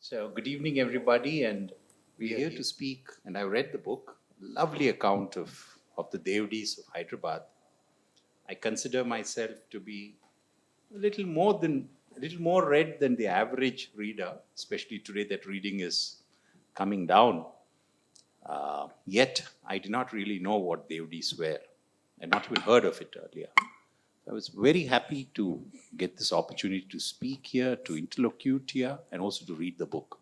So, good evening, everybody, and we're here to speak. And I read the book, lovely account of the Devdis of Hyderabad. I consider myself to be a little more read than the average reader, especially today that reading is coming down. Yet, I did not really know what Devdis were. I'd not even heard of it earlier. I was very happy to get this opportunity to speak here, to interlocute here, and also to read the book.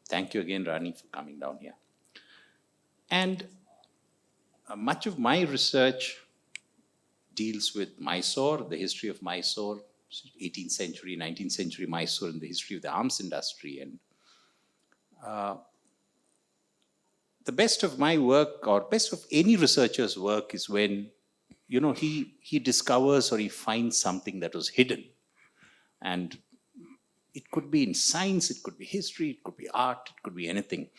Thank you again, Rani, for coming down here. And much of my research deals with Mysore, the history of Mysore, 18th century, 19th century Mysore, and the history of the arms industry. And the best of my work, or best of any researcher's work, is when he discovers or he finds something that was hidden. And it could be in science, it could be history, it could be art, it could be anything.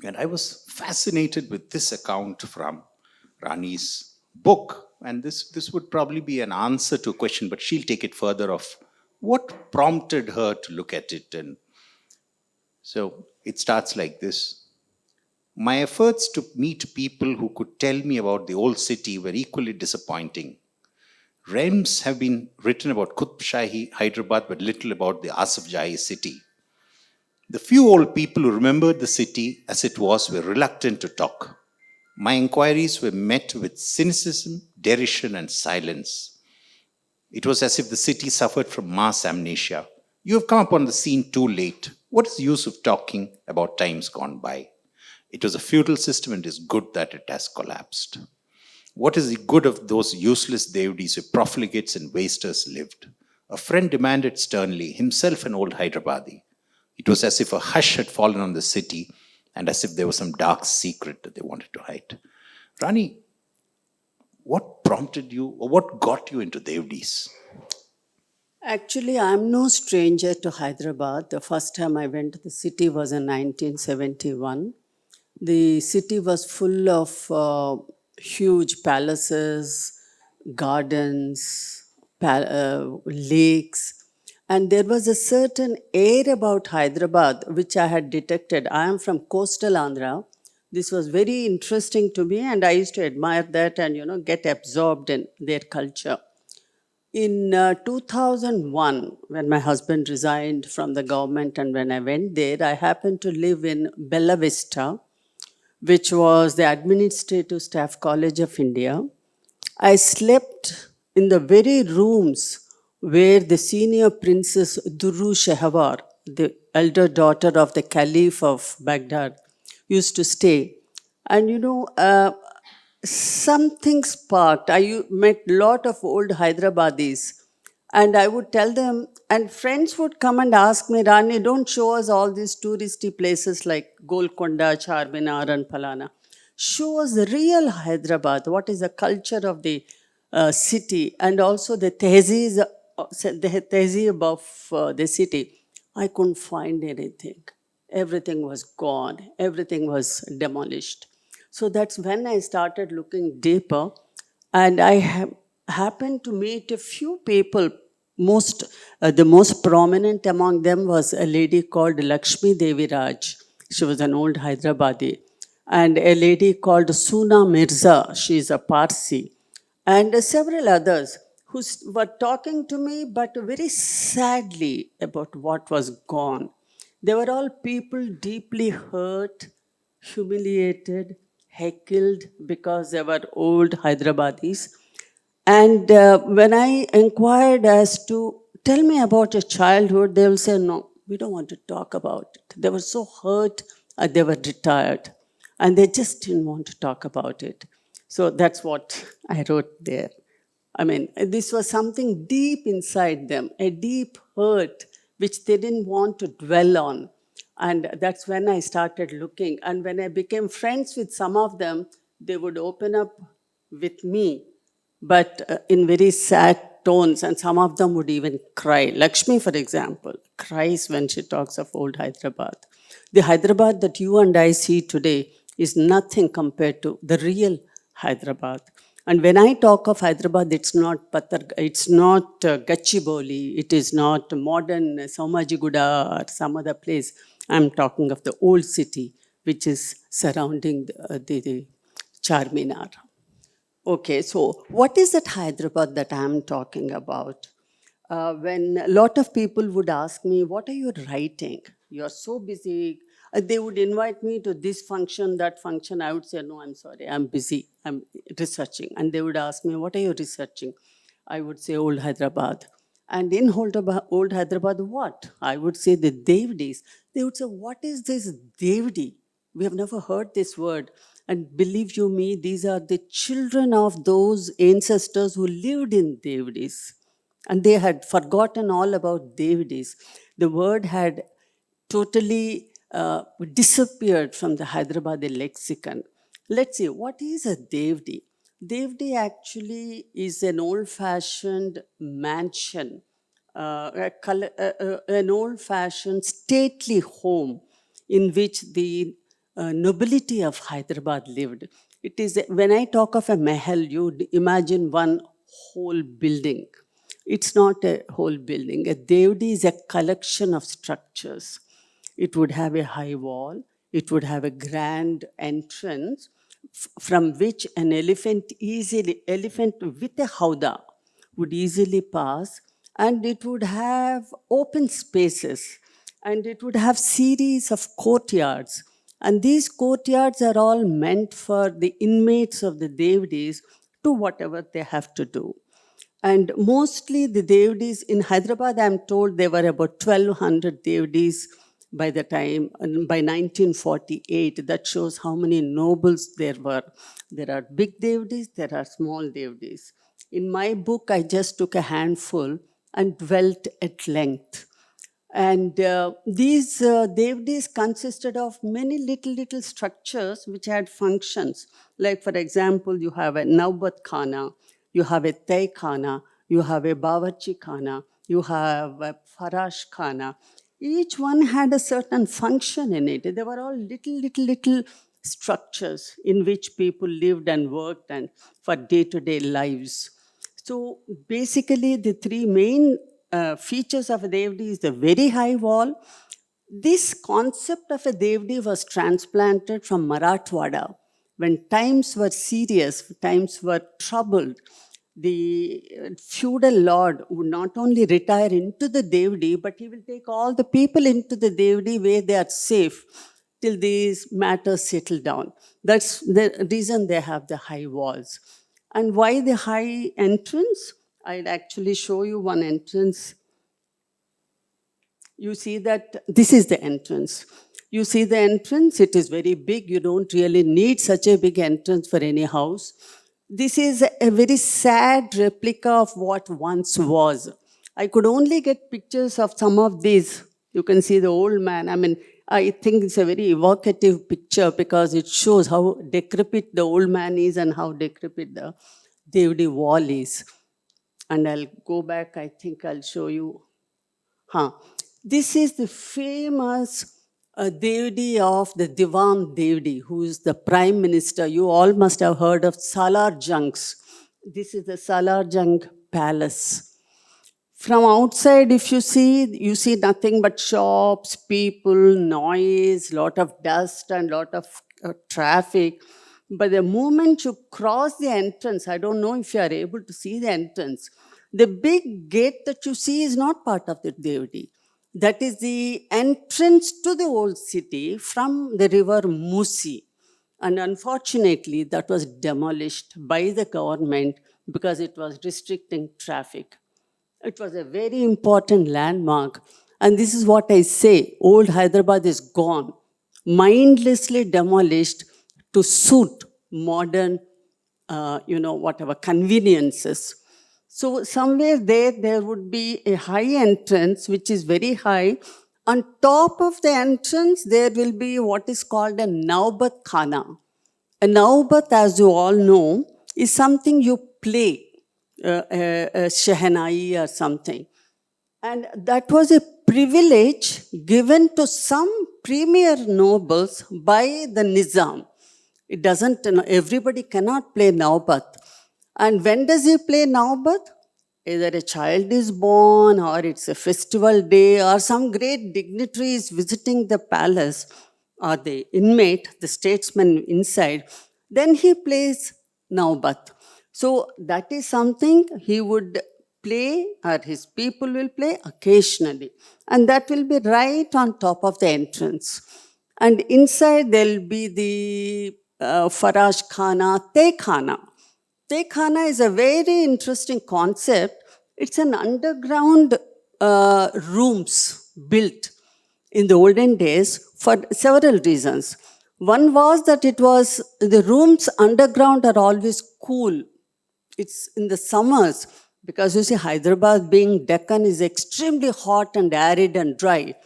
And I was fascinated with this account from Rani's book. And this would probably be an answer to a question, but she'll take it further of what prompted her to look at it. And so it starts like this. My efforts to meet people who could tell me about the old city were equally disappointing. Reams have been written about Qutb Shahi, Hyderabad, but little about the Asaf Jahi city. The few old people who remembered the city as it was were reluctant to talk. My inquiries were met with cynicism, derision, and silence. It was as if the city suffered from mass amnesia. You have come upon the scene too late. What is the use of talking about times gone by? It was a feudal system, and it is good that it has collapsed. What is the good of those useless Devdis where profligates and wasters lived? A friend demanded sternly, himself an old Hyderabadi. It was as if a hush had fallen on the city and as if there was some dark secret that they wanted to hide. Rani, what prompted you or what got you into Devdis? Actually, I'm no stranger to Hyderabad. The first time I went to the city was in 1971. The city was full of huge palaces, gardens, lakes, and there was a certain air about Hyderabad which I had detected. I am from coastal Andhra. This was very interesting to me, and I used to admire that and get absorbed in their culture. In 2001, when my husband resigned from the government and when I went there, I happened to live in Bella Vista, which was the Administrative Staff College of India. I slept in the very rooms where the senior Princess Durru Shahwar, the elder daughter of the Caliph of Baghdad, used to stay. And something sparked. I met a lot of old Hyderabadis, and I would tell them, and friends would come and ask me, Rani, don't show us all these touristy places like Golconda, Charminar, and Palana. Show us the real Hyderabad. What is the culture of the city, and also the tehzeeb of the city. I couldn't find anything. Everything was gone. Everything was demolished. So that's when I started looking deeper, and I happened to meet a few people. The most prominent among them was a lady called Lakshmi Devi Raj. She was an old Hyderabadi, and a lady called Suna Mirza. She is a Parsi, and several others who were talking to me, but very sadly about what was gone. They were all people deeply hurt, humiliated, heckled because they were old Hyderabadis. And when I inquired as to tell me about your childhood, they will say, no, we don't want to talk about it. They were so hurt, they were retired, and they just didn't want to talk about it. So that's what I wrote there. I mean, this was something deep inside them, a deep hurt which they didn't want to dwell on. And that's when I started looking. And when I became friends with some of them, they would open up with me, but in very sad tones, and some of them would even cry. Lakshmi, for example, cries when she talks of old Hyderabad. The Hyderabad that you and I see today is nothing compared to the real Hyderabad. And when I talk of Hyderabad, it's not Gachibowli, it is not modern Somajiguda or some other place. I'm talking of the old city, which is surrounding the Charminar. Okay, so what is that Hyderabad that I'm talking about? When a lot of people would ask me, what are you writing? You're so busy. They would invite me to this function, that function. I would say, no, I'm sorry, I'm busy. I'm researching. And they would ask me, what are you researching? I would say, Old Hyderabad. And in Old Hyderabad, what? I would say the Devdis. They would say, what is this Devdi? We have never heard this word. And believe you me, these are the children of those ancestors who lived in Devdis. And they had forgotten all about Devdis. The word had totally disappeared from the Hyderabadi lexicon. Let's see, what is a Devdi? Devdi actually is an old-fashioned mansion, an old-fashioned stately home in which the nobility of Hyderabad lived. It is, when I talk of a mahal, you imagine one whole building. It's not a whole building. A Devdi is a collection of structures. It would have a high wall, it would have a grand entrance from which an elephant with a howdah would easily pass, and it would have open spaces, and it would have series of courtyards. And these courtyards are all meant for the inmates of the Devdis to whatever they have to do. And mostly the Devdis in Hyderabad, I'm told there were about 1,200 Devdis by the time, by 1948. That shows how many nobles there were. There are big Devdis, there are small Devdis. In my book, I just took a handful and dwelt at length. And these Devdis consisted of many little structures which had functions. Like, for example, you have a Naubat Khana, you have a Tay Khana, you have a Bawarchi Khana, you have a Farash Khana. Each one had a certain function in it. They were all little structures in which people lived and worked and for day-to-day lives. So basically, the three main features of a Devdi is the very high wall. This concept of a Devdi was transplanted from Marathwada. When times were serious, times were troubled, the feudal lord would not only retire into the Devdi, but he will take all the people into the Devdi where they are safe till these matters settle down. That's the reason they have the high walls. And why the high entrance? I'd actually show you one entrance. You see that this is the entrance. You see the entrance, it is very big. You don't really need such a big entrance for any house. This is a very sad replica of what once was. I could only get pictures of some of these. You can see the old man. I mean, I think it's a very evocative picture because it shows how decrepit the old man is and how decrepit the Devdi wall is. And I'll go back, I think I'll show you. This is the famous Devdi of the Diwan Devdi, who is the Prime Minister. You all must have heard of Salar Jung's. This is the Salar Jung Palace. From outside, if you see nothing but shops, people, noise, lot of dust and lot of traffic. But the moment you cross the entrance, I don't know if you are able to see the entrance, the big gate that you see is not part of the Devdi. That is the entrance to the old city from the river Musi. And unfortunately, that was demolished by the government because it was restricting traffic. It was a very important landmark. And this is what I say, old Hyderabad is gone, mindlessly demolished to suit modern, whatever conveniences. So somewhere there would be a high entrance, which is very high. On top of the entrance, there will be what is called a Naubat Khana. A Naubat, as you all know, is something you play, a Shehnai or something. And that was a privilege given to some premier nobles by the Nizam. It doesn't, everybody cannot play Naubat. And when does he play Naubat? Either a child is born, or it's a festival day, or some great dignitary is visiting the palace, or the inmate, the statesman inside, then he plays Naubat. So that is something he would play, or his people will play occasionally. And that will be right on top of the entrance. And inside there'll be the Faraj Khana, Te Khana. Tekhana is a very interesting concept. It's an underground rooms built in the olden days for several reasons. One was that the rooms underground are always cool. It's in the summers, because you see Hyderabad being Deccan is extremely hot and arid and dry.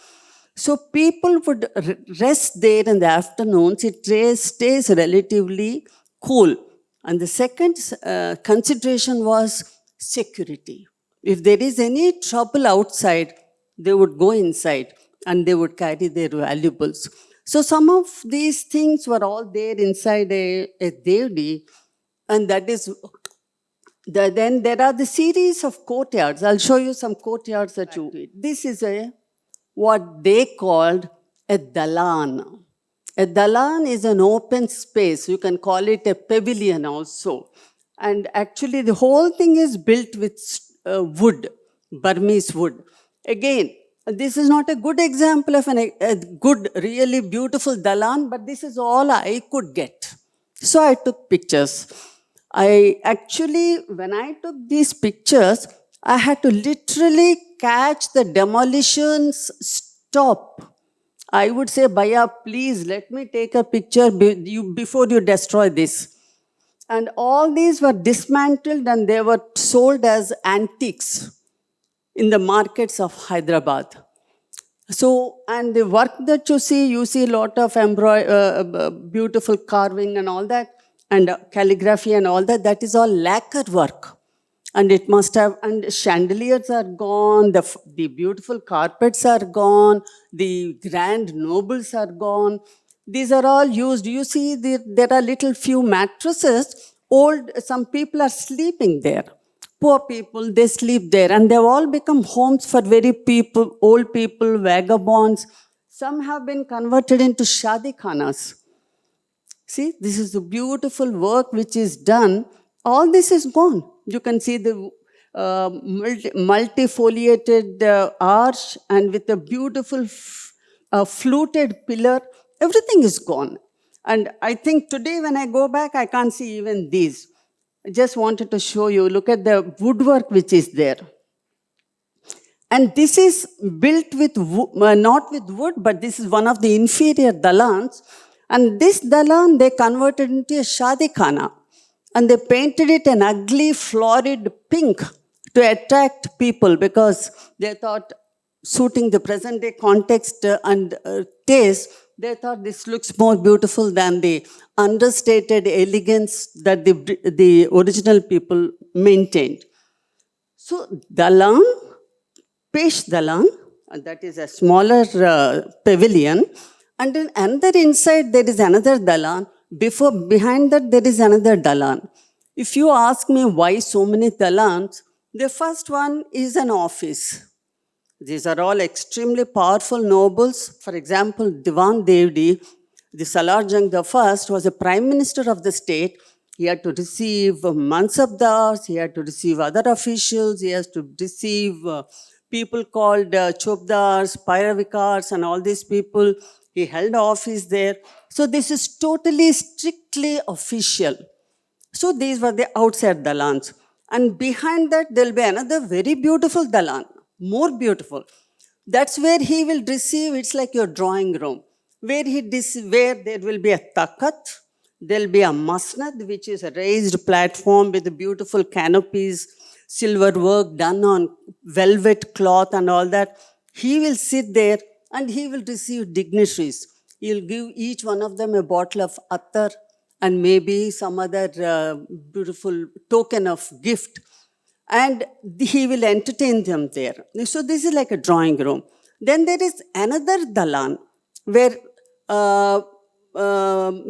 So people would rest there in the afternoons. It stays relatively cool. And the second consideration was security. If there is any trouble outside, they would go inside and they would carry their valuables. So some of these things were all there inside a Devdi, and that is then there are the series of courtyards. I'll show you some courtyards that you. This is what they called a dalan. A dalan is an open space. You can call it a pavilion also. And actually, the whole thing is built with wood, Burmese wood. Again, this is not a good example of a good, really beautiful dalan, but this is all I could get. So I took pictures. When I took these pictures, I had to literally catch the demolitions stop. I would say, Bhaiya, please let me take a picture before you destroy this. And all these were dismantled and they were sold as antiques in the markets of Hyderabad. So, and the work that you see a lot of beautiful carving and all that, and calligraphy and all that, that is all lacquer work. And it must have, and chandeliers are gone, the beautiful carpets are gone, the grand nobles are gone. These are all used. You see, there are little few mattresses. Some people are sleeping there. Poor people, they sleep there. And they've all become homes for old people, vagabonds. Some have been converted into shadi khanas. See, this is the beautiful work which is done. All this is gone. You can see the multifoliated arch and with a beautiful fluted pillar. Everything is gone. And I think today when I go back, I can't see even these. I just wanted to show you, look at the woodwork which is there. And this is built with, not with wood, but this is one of the inferior dalans. And this dalan, they converted into a shadi khana. And they painted it an ugly, florid pink to attract people because they thought, suiting the present day context and taste, they thought this looks more beautiful than the understated elegance that the original people maintained. So dalan, Pesh dalan, that is a smaller pavilion, and then another inside there is another dalan. Behind that, there is another dalan. If you ask me why so many dalans, the first one is an office. These are all extremely powerful nobles. For example, Diwan Devdi, the Salar Jung I was a prime minister of the state. He had to receive mansabdars, he had to receive other officials, he has to receive people called chobdars, pyravikars, and all these people. He held office there. So this is totally, strictly official. So these were the outside dalans. And behind that, there'll be another very beautiful dalan, more beautiful. That's where he will receive, it's like your drawing room, where there will be a takat, there'll be a masnad, which is a raised platform with beautiful canopies, silver work done on velvet cloth and all that. He will sit there and he will receive dignitaries. He'll give each one of them a bottle of attar and maybe some other beautiful token of gift. And he will entertain them there. So this is like a drawing room. Then there is another dalan where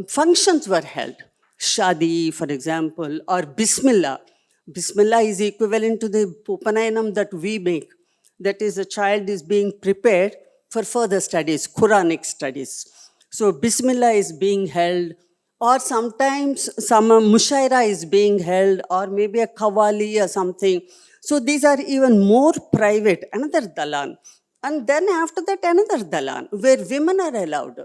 functions were held. Shadi, for example, or Bismillah. Bismillah is equivalent to the Upanayanam that we make. That is, a child is being prepared for further studies, Quranic studies. So Bismillah is being held, or sometimes some mushaira is being held, or maybe a kawali or something. So these are even more private, another dalan. And then after that, another dalan, where women are allowed.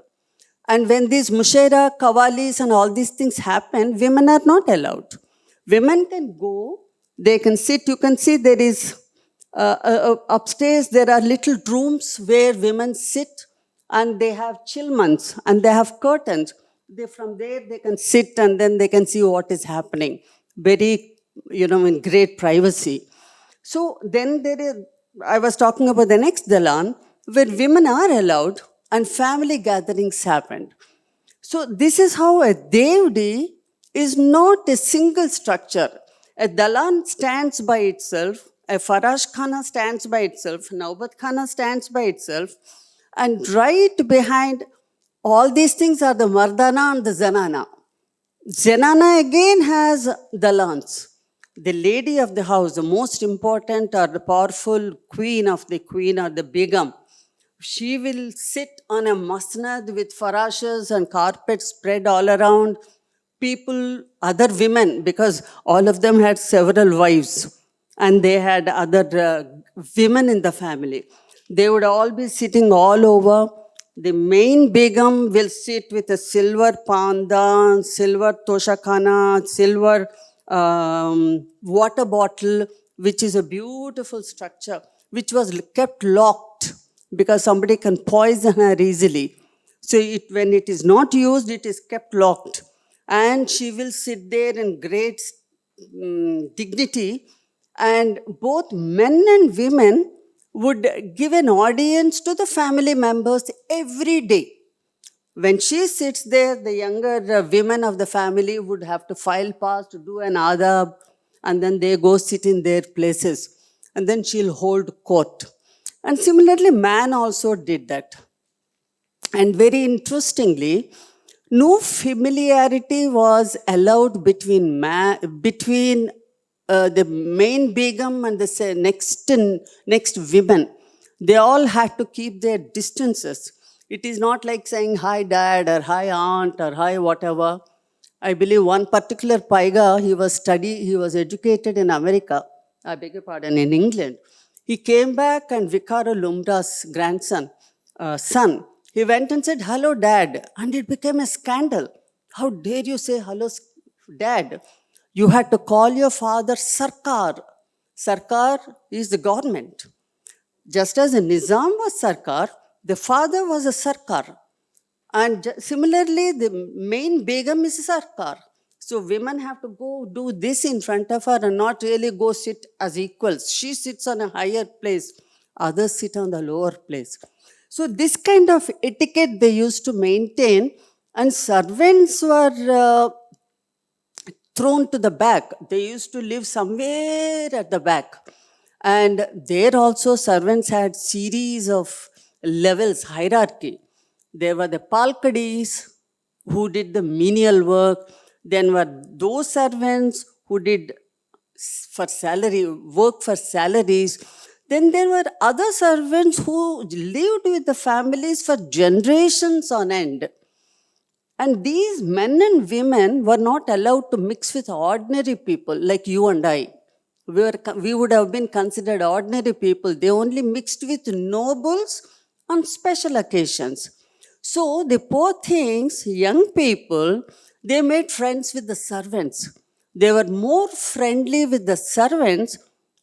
And when these mushaira, kawalis, and all these things happen, women are not allowed. Women can go, they can sit. You can see there is upstairs, there are little rooms where women sit, and they have chilmans and they have curtains. From there, they can sit and then they can see what is happening. Very, in great privacy. So then I was talking about the next dalan, where women are allowed and family gatherings happened. So this is how a devdi is not a single structure. A dalan stands by itself, a farash khana stands by itself, naubat khana stands by itself, and right behind all these things are the mardana and the zanana. Zanana again has dalans. The lady of the house, the most important or the powerful queen of the queen or the begum, she will sit on a masnad with farashes and carpets spread all around. People, other women, because all of them had several wives and they had other women in the family. They would all be sitting all over. The main begum will sit with a silver panda, silver toshakhana, silver water bottle, which is a beautiful structure, which was kept locked because somebody can poison her easily. So when it is not used, it is kept locked. And she will sit there in great dignity. And both men and women would give an audience to the family members every day. When she sits there, the younger women of the family would have to file pass to do an adab, and then they go sit in their places. And then she'll hold court. And similarly, man also did that. And very interestingly, no familiarity was allowed between the main begum and the next women. They all had to keep their distances. It is not like saying hi dad or hi aunt or hi whatever. I believe one particular paiga, he was educated in America, I beg your pardon, in England. He came back and Vikara Lumbra's son, he went and said, hello dad, and it became a scandal. How dare you say hello dad? You had to call your father Sarkar. Sarkar is the government. Just as a Nizam was Sarkar, the father was a Sarkar. And similarly, the main begum is Sarkar. So women have to go do this in front of her and not really go sit as equals. She sits on a higher place, others sit on the lower place. So this kind of etiquette they used to maintain, and servants were thrown to the back. They used to live somewhere at the back. And there also servants had series of levels, hierarchy. There were the palkadis who did the menial work. Then were those servants who did work for salaries. Then there were other servants who lived with the families for generations on end. And these men and women were not allowed to mix with ordinary people like you and I. We would have been considered ordinary people. They only mixed with nobles on special occasions. So the poor things, young people, they made friends with the servants. They were more friendly with the servants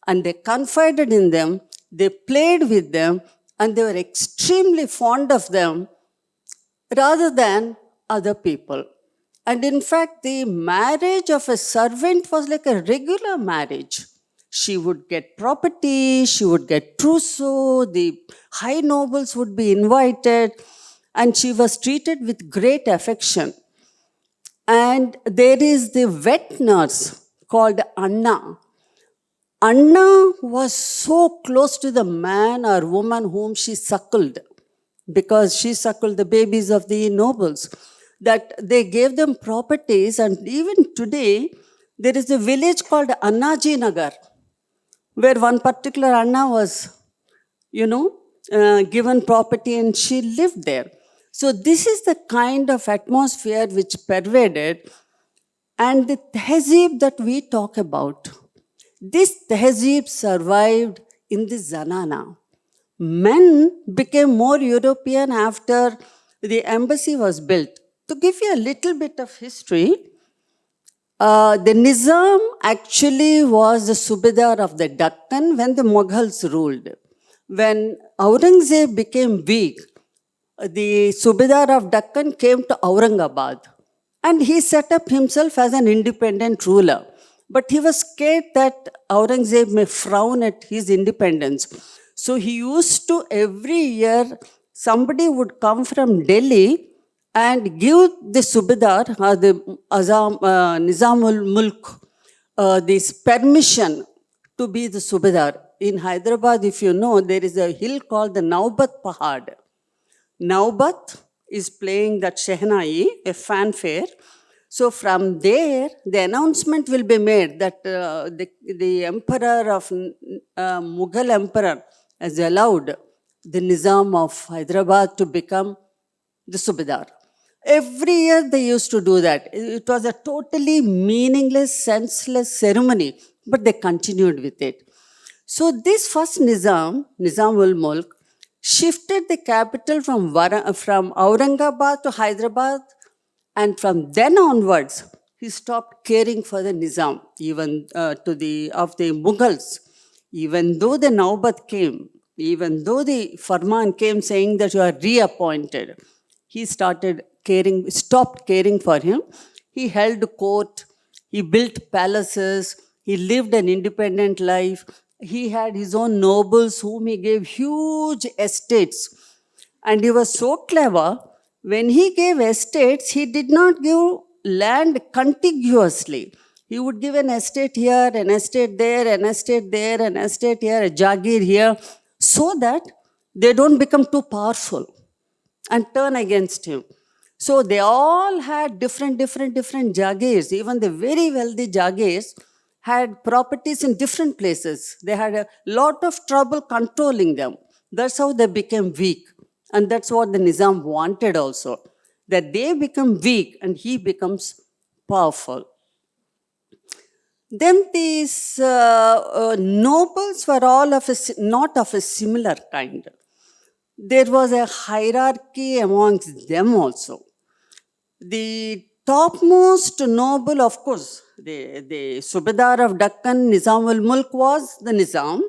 and they confided in them, they played with them, and they were extremely fond of them rather than other people. And in fact, the marriage of a servant was like a regular marriage. She would get property, she would get trousseau, the high nobles would be invited, and she was treated with great affection. And there is the wet nurse called Anna. Anna was so close to the man or woman whom she suckled, because she suckled the babies of the nobles. that they gave them properties, and even today, there is a village called Annaji Nagar, where one particular Anna was, given property and she lived there. So this is the kind of atmosphere which pervaded, and the tehzeeb that we talk about, this tehzeeb survived in the Zanana. Men became more European after the embassy was built. To give you a little bit of history, the Nizam actually was the Subedar of the Deccan when the Mughals ruled. When Aurangzeb became weak, the Subedar of Deccan came to Aurangabad and he set up himself as an independent ruler. But he was scared that Aurangzeb may frown at his independence. So he used to, every year, somebody would come from Delhi and give the Subedar, the Nizamul Mulk, this permission to be the Subedar. In Hyderabad, if you know, there is a hill called the Naubat Pahad. Naubat is playing that Shehnai, a fanfare. So from there, the announcement will be made that the emperor of Mughal emperor has allowed the Nizam of Hyderabad to become the Subedar. Every year they used to do that. It was a totally meaningless, senseless ceremony, but they continued with it. So this first Nizam, Nizamul Mulk, shifted the capital from Aurangabad to Hyderabad, and from then onwards, he stopped caring for the Nizam, even of the Mughals. Even though the Naubat came, even though the Farman came saying that you are reappointed, he stopped caring for him. He held court, he built palaces, he lived an independent life. He had his own nobles whom he gave huge estates. And he was so clever, when he gave estates, he did not give land contiguously. He would give an estate here, an estate there, an estate there, an estate here, a jagir here, so that they don't become too powerful and turn against him. So they all had different jagirs. Even the very wealthy jagirs had properties in different places. They had a lot of trouble controlling them. That's how they became weak. And that's what the Nizam wanted also, that they become weak and he becomes powerful. Then these nobles were all not of a similar kind. There was a hierarchy amongst them also. The topmost noble, of course, the Subedar of Deccan, Nizamul Mulk was the Nizam.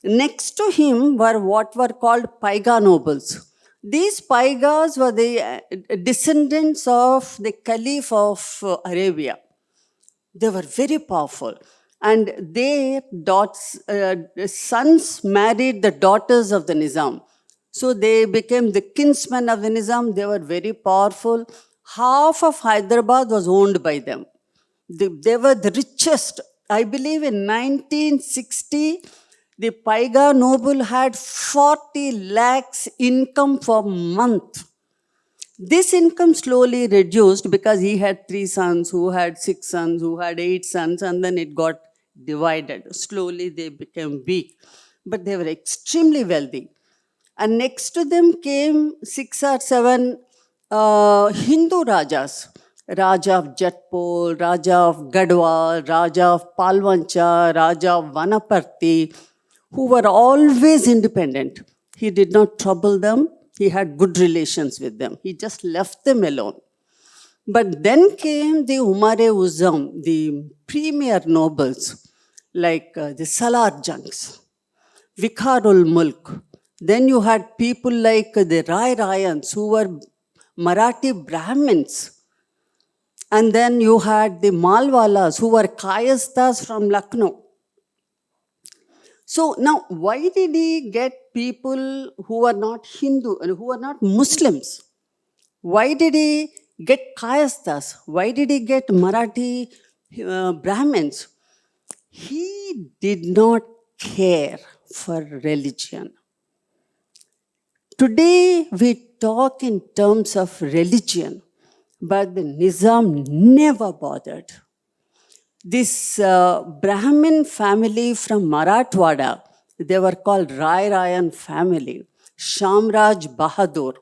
Next to him were what were called Paiga nobles. These Paigas were the descendants of the Caliph of Arabia. They were very powerful. And their sons married the daughters of the Nizam. So they became the kinsmen of the Nizam. They were very powerful. Half of Hyderabad was owned by them. They were the richest. I believe in 1960, the Paiga noble had 40 lakhs income per month. This income slowly reduced because he had 3 sons, who had 6 sons, who had 8 sons, and then it got divided. Slowly they became weak. But they were extremely wealthy. And next to them came 6 or 7 Hindu Rajas. Raja of Jatpur, Raja of Gadwal, Raja of Palwancha, Raja of Vanaparti, who were always independent. He did not trouble them. He had good relations with them. He just left them alone. But then came the Umare Uzam, the premier nobles, like the Salar Junks, Vikharul Mulk. Then you had people like the Rai Rayans, who were Marathi Brahmins. And then you had the Malwalas, who were Kayasthas from Lucknow. So now, why did he get people who are not Hindu, who are not Muslims? Why did he get Kayasthas? Why did he get Marathi Brahmins? He did not care for religion. Today, we talk in terms of religion. but the Nizam never bothered. This Brahmin family from Marathwada, they were called Rai Rayan family, Shamraj Bahadur,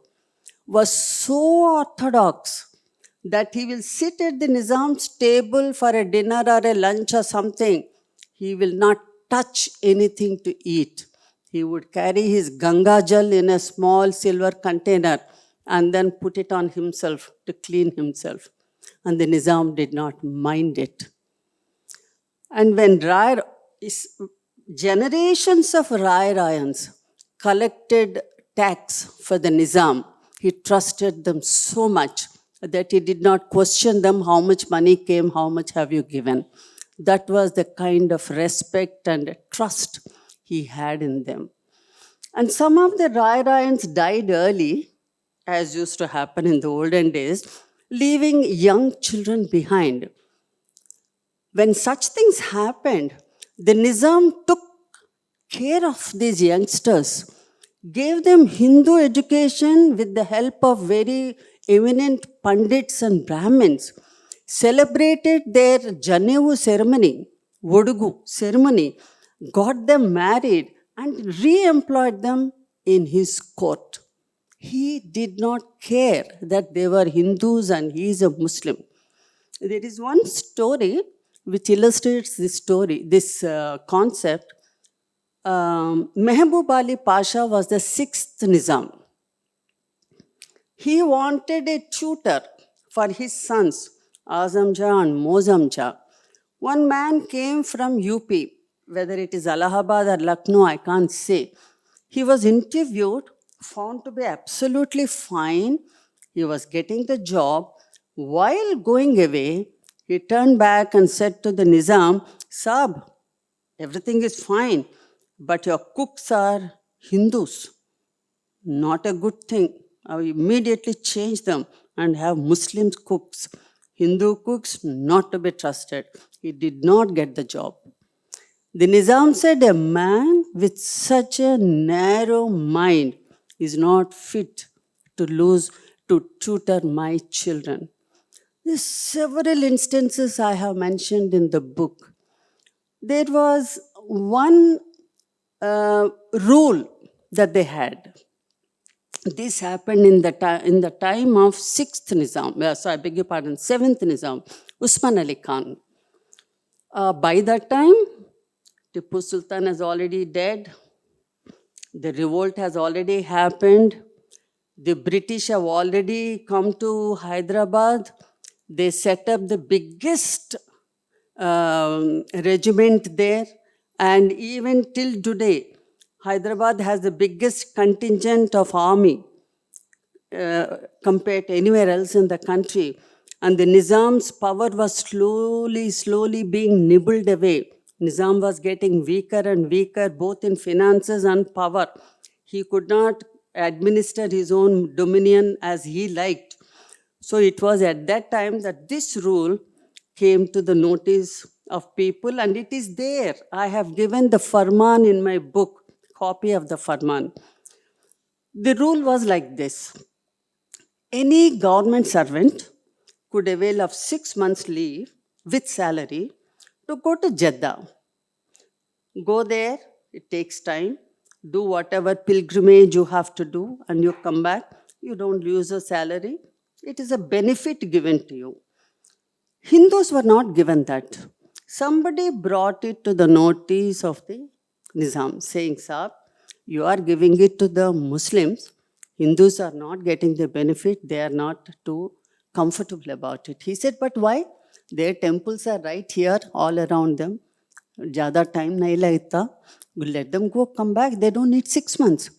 was so orthodox that he will sit at the Nizam's table for a dinner or a lunch or something. He will not touch anything to eat. He would carry his Ganga Jal in a small silver container and then put it on himself to clean himself. And the Nizam did not mind it. And when generations of Rai Rayans collected tax for the Nizam, he trusted them so much that he did not question them how much money came, how much have you given. That was the kind of respect and trust he had in them. And some of the Rai Rayans died early, as used to happen in the olden days, leaving young children behind. When such things happened, the Nizam took care of these youngsters, gave them Hindu education with the help of very eminent Pandits and Brahmins, celebrated their Janevu ceremony, Vodugu ceremony, got them married, and re-employed them in his court. He did not care that they were Hindus and he is a Muslim. There is one story which illustrates this story, this concept. Mehboob Ali Pasha was the sixth Nizam. He wanted a tutor for his sons, Azam Jah and Mozam Jah. One man came from UP, whether it is Allahabad or Lucknow, I can't say. He was interviewed, found to be absolutely fine. He was getting the job. While going away, he turned back and said to the Nizam, Sab, everything is fine, but your cooks are Hindus. Not a good thing. I immediately change them and have Muslim cooks. Hindu cooks, not to be trusted. He did not get the job. The Nizam said, a man with such a narrow mind is not fit to tutor my children. There's several instances I have mentioned in the book. There was one rule that they had. This happened in the time of 6th Nizam, I beg your pardon, 7th Nizam, Usman Ali Khan. By that time, Tipu Sultan is already dead. The revolt has already happened. The British have already come to Hyderabad. They set up the biggest regiment there. And even till today, Hyderabad has the biggest contingent of army compared to anywhere else in the country. And the Nizam's power was slowly being nibbled away. Nizam was getting weaker and weaker, both in finances and power. He could not administer his own dominion as he liked. So it was at that time that this rule came to the notice of people, and it is there. I have given the Farman in my book, copy of the Farman. The rule was like this. Any government servant could avail of 6 months' leave with salary to go to Jeddah. Go there, it takes time, do whatever pilgrimage you have to do, and you come back. You don't lose your salary. It is a benefit given to you. Hindus were not given that. Somebody brought it to the notice of the Nizam, saying, Saab, you are giving it to the Muslims. Hindus are not getting the benefit. They are not too comfortable about it. He said, but why? Their temples are right here, all around them. Jada time nahi lagta. Let them go, come back. They don't need 6 months.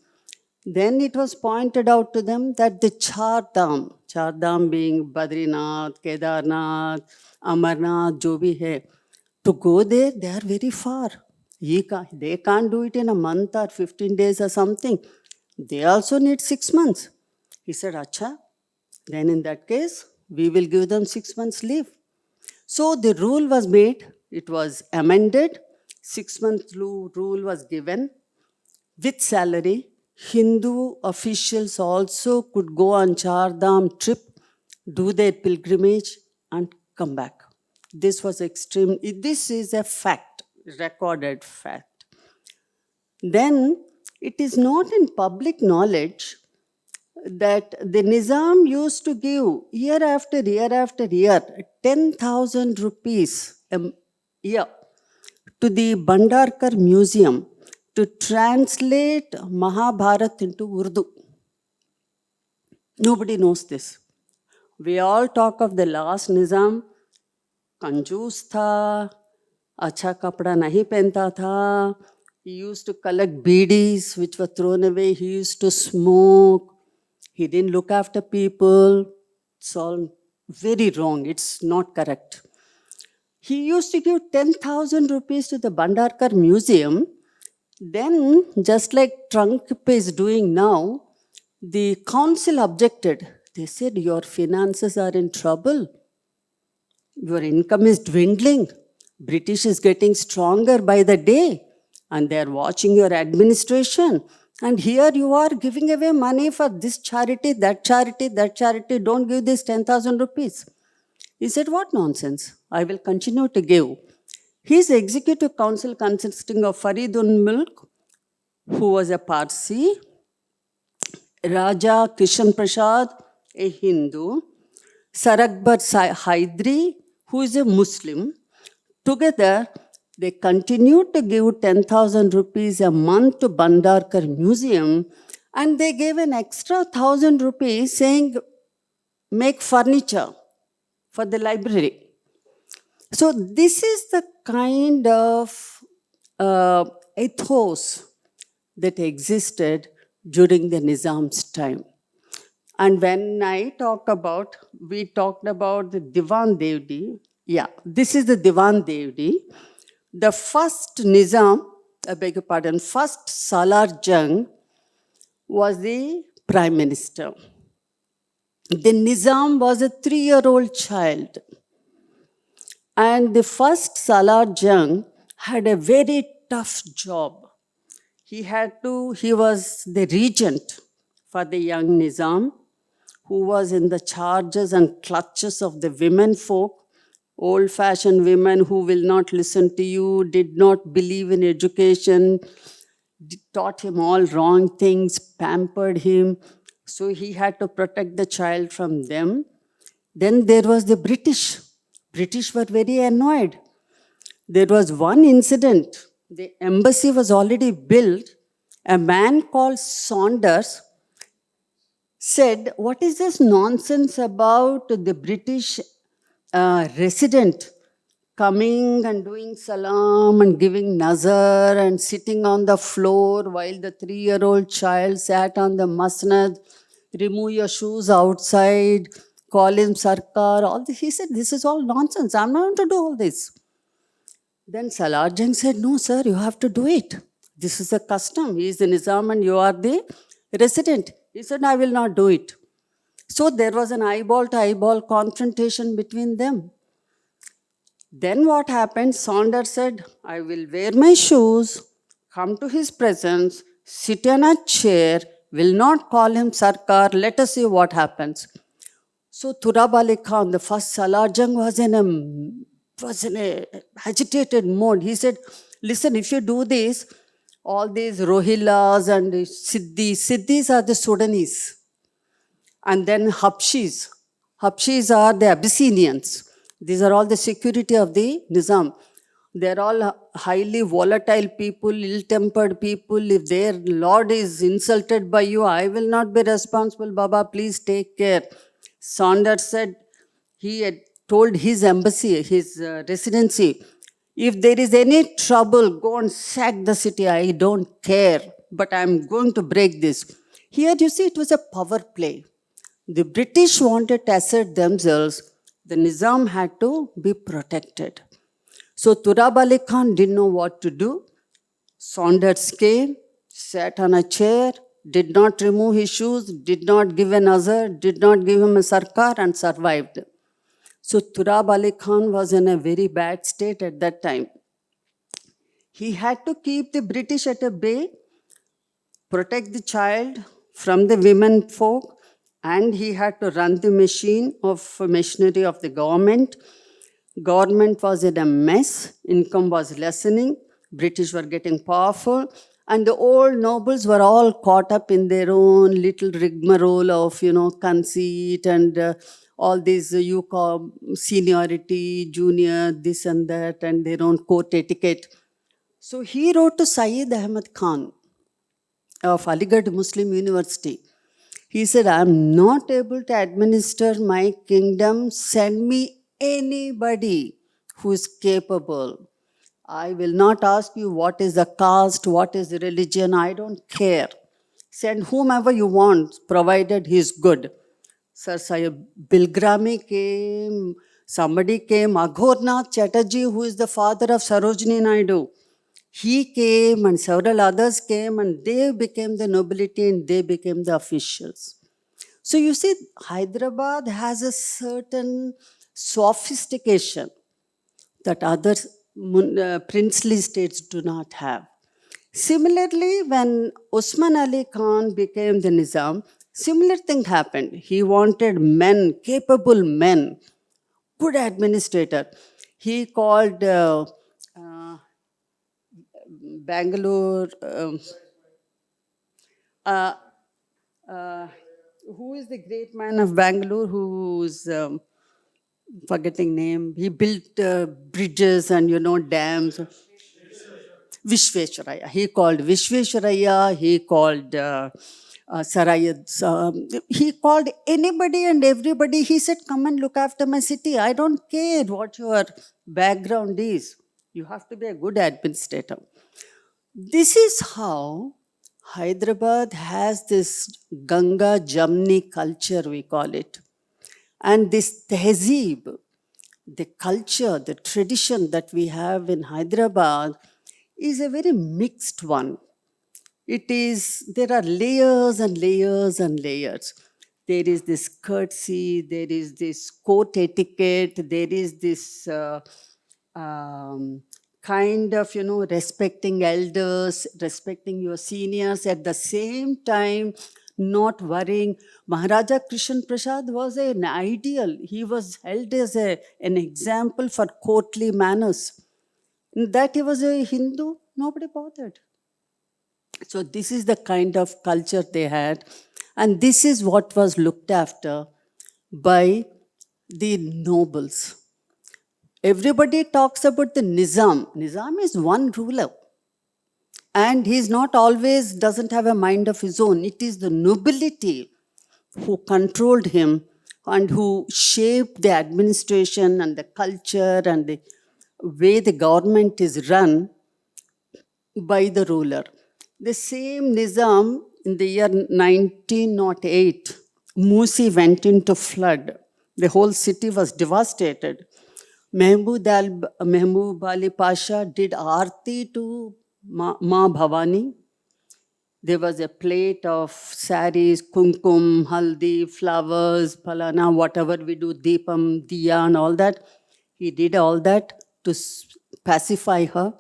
Then it was pointed out to them that the Char Dham being Badrinath, Kedarnath, Amarnath, jo bhi hai, to go there, they are very far. They can't do it in a month or 15 days or something. They also need 6 months. He said, Acha, then in that case, we will give them 6 months leave. So the rule was made, it was amended, 6 months rule was given with salary. Hindu officials also could go on Char Dham trip do their pilgrimage, and come back. This was extreme. This is a fact, recorded fact. Then it is not in public knowledge that the Nizam used to give year after year after year 10,000 rupees a year to the Bhandarkar Museum to translate Mahabharat into Urdu. Nobody knows this. We all talk of the last Nizam, कंजूस था, अच्छा कपड़ा नहीं पहनता था. He used to collect beedis which were thrown away. He used to smoke. He didn't look after people. It's all very wrong. It's not correct. He used to give 10,000 rupees to the Bhandarkar Museum. Then, just like Trunk is doing now, the council objected. They said, your finances are in trouble. Your income is dwindling. British is getting stronger by the day. And they are watching your administration. And here you are giving away money for this charity, that charity, that charity. Don't give this 10,000 rupees. He said, what nonsense? I will continue to give. His executive council consisting of Faridun Mulk, who was a Parsi, Raja Kishan Prasad, a Hindu, Sarakbar Haidri, who is a Muslim. Together, they continued to give 10,000 rupees a month to Bhandarkar Museum, and they gave an extra 1,000 rupees saying, make furniture for the library. So this is the kind of ethos that existed during the Nizam's time. And when I talk about, we talked about the Diwan Devdi. Yeah, this is the Diwan Devdi. The first Nizam, I beg your pardon, first Salar Jung was the Prime Minister. The Nizam was a 3-year-old child. And the first Salar Jung had a very tough job. He was the regent for the young Nizam, who was in the charges and clutches of the women folk, old-fashioned women who will not listen to you, did not believe in education, taught him all wrong things, pampered him. So he had to protect the child from them. Then there was the British. British were very annoyed. There was one incident. The embassy was already built. A man called Saunders said, what is this nonsense about the British resident coming and doing salam and giving nazar and sitting on the floor while the 3-year-old child sat on the masnad, remove your shoes outside, call him Sarkar, all this. He said, this is all nonsense. I'm not going to do all this. Then Salar Jung said, no, sir, you have to do it. This is a custom. He is the Nizam and you are the resident. He said, I will not do it. So there was an eyeball-to-eyeball confrontation between them. Then what happened? Saunders said, I will wear my shoes, come to his presence, sit in a chair, will not call him Sarkar, let us see what happens. So Turab Ali Khan, the first Salar Jung, was in a agitated mode. He said, listen, if you do this, all these Rohillas and Siddhis are the Sudanese. And then Habshis are the Abyssinians. These are all the security of the Nizam. They're all highly volatile people, ill-tempered people. If their lord is insulted by you, I will not be responsible, Baba, please take care. Saunders said he had told his embassy, his residency, if there is any trouble, go and sack the city. I don't care, but I'm going to break this. Here you see it was a power play. The British wanted to assert themselves. The Nizam had to be protected. So Turab Ali Khan didn't know what to do. Saunders came, sat on a chair, did not remove his shoes, did not give an azhar, did not give him a sarkar, and survived. So Turab Ali Khan was in a very bad state at that time. He had to keep the British at a bay, protect the child from the women folk, and he had to run the machinery of the government. Government was in a mess, income was lessening, British were getting powerful, and the old nobles were all caught up in their own little rigmarole of, conceit and all these you call seniority, junior, this and that, and their own court etiquette. So he wrote to Syed Ahmad Khan of Aligarh Muslim University. He said, I'm not able to administer my kingdom. Send me anybody who is capable. I will not ask you what is the caste, what is the religion. I don't care. Send whomever you want, provided he is good. Sir Sayed Bilgrami came, somebody came, Aghornath Chatterjee, who is the father of Sarojini Naidu. He came and several others came and they became the nobility and they became the officials. So you see, Hyderabad has a certain sophistication that other princely states do not have. Similarly, when Usman Ali Khan became the Nizam, similar thing happened. He wanted men, capable men, good administrator. He called Bangalore. Uh, uh, who is the great man of Bangalore who's forgetting name? He built bridges and dams. Vishvesharaya. He called Vishvesharaya. He called Sarayad. He called anybody and everybody. He said, "Come and look after my city. I don't care what your background is. You have to be a good administrator." This is how Hyderabad has this Ganga Jamni culture, we call it. And this tehzeeb, the culture, the tradition that we have in Hyderabad is a very mixed one. There are layers and layers and layers. There is this courtesy, there is this court etiquette, there is this kind of, respecting elders, respecting your seniors, at the same time, not worrying. Maharaja Krishan Prasad was an ideal. He was held as an example for courtly manners. That he was a Hindu, nobody bothered. So this is the kind of culture they had. And this is what was looked after by the nobles. Everybody talks about the Nizam. Nizam is one ruler. And he's not always, doesn't have a mind of his own. It is the nobility who controlled him and who shaped the administration and the culture and the way the government is run by the ruler. The same Nizam, in the year 1908, Musi went into flood. The whole city was devastated. Mehboob Ali Pasha did aarti to Ma Bhavani. There was a plate of saris, kumkum, haldi, flowers, palana, whatever we do, deepam, diya and all that. He did all that to pacify her.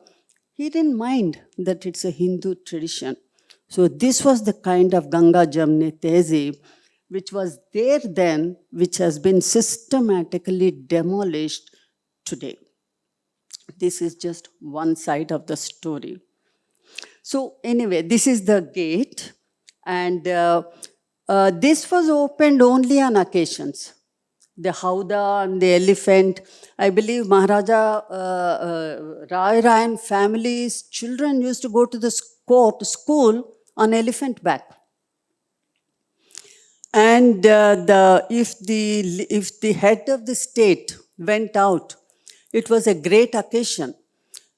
He didn't mind that it's a Hindu tradition. So this was the kind of Ganga Jamni Tehzeeb which was there then, which has been systematically demolished today. This is just one side of the story. So anyway, this is the gate, and this was opened only on occasions. The Howdah and the elephant. I believe Maharaja Rai Rayan family's children used to go to the school on elephant back. And if the head of the state went out, it was a great occasion.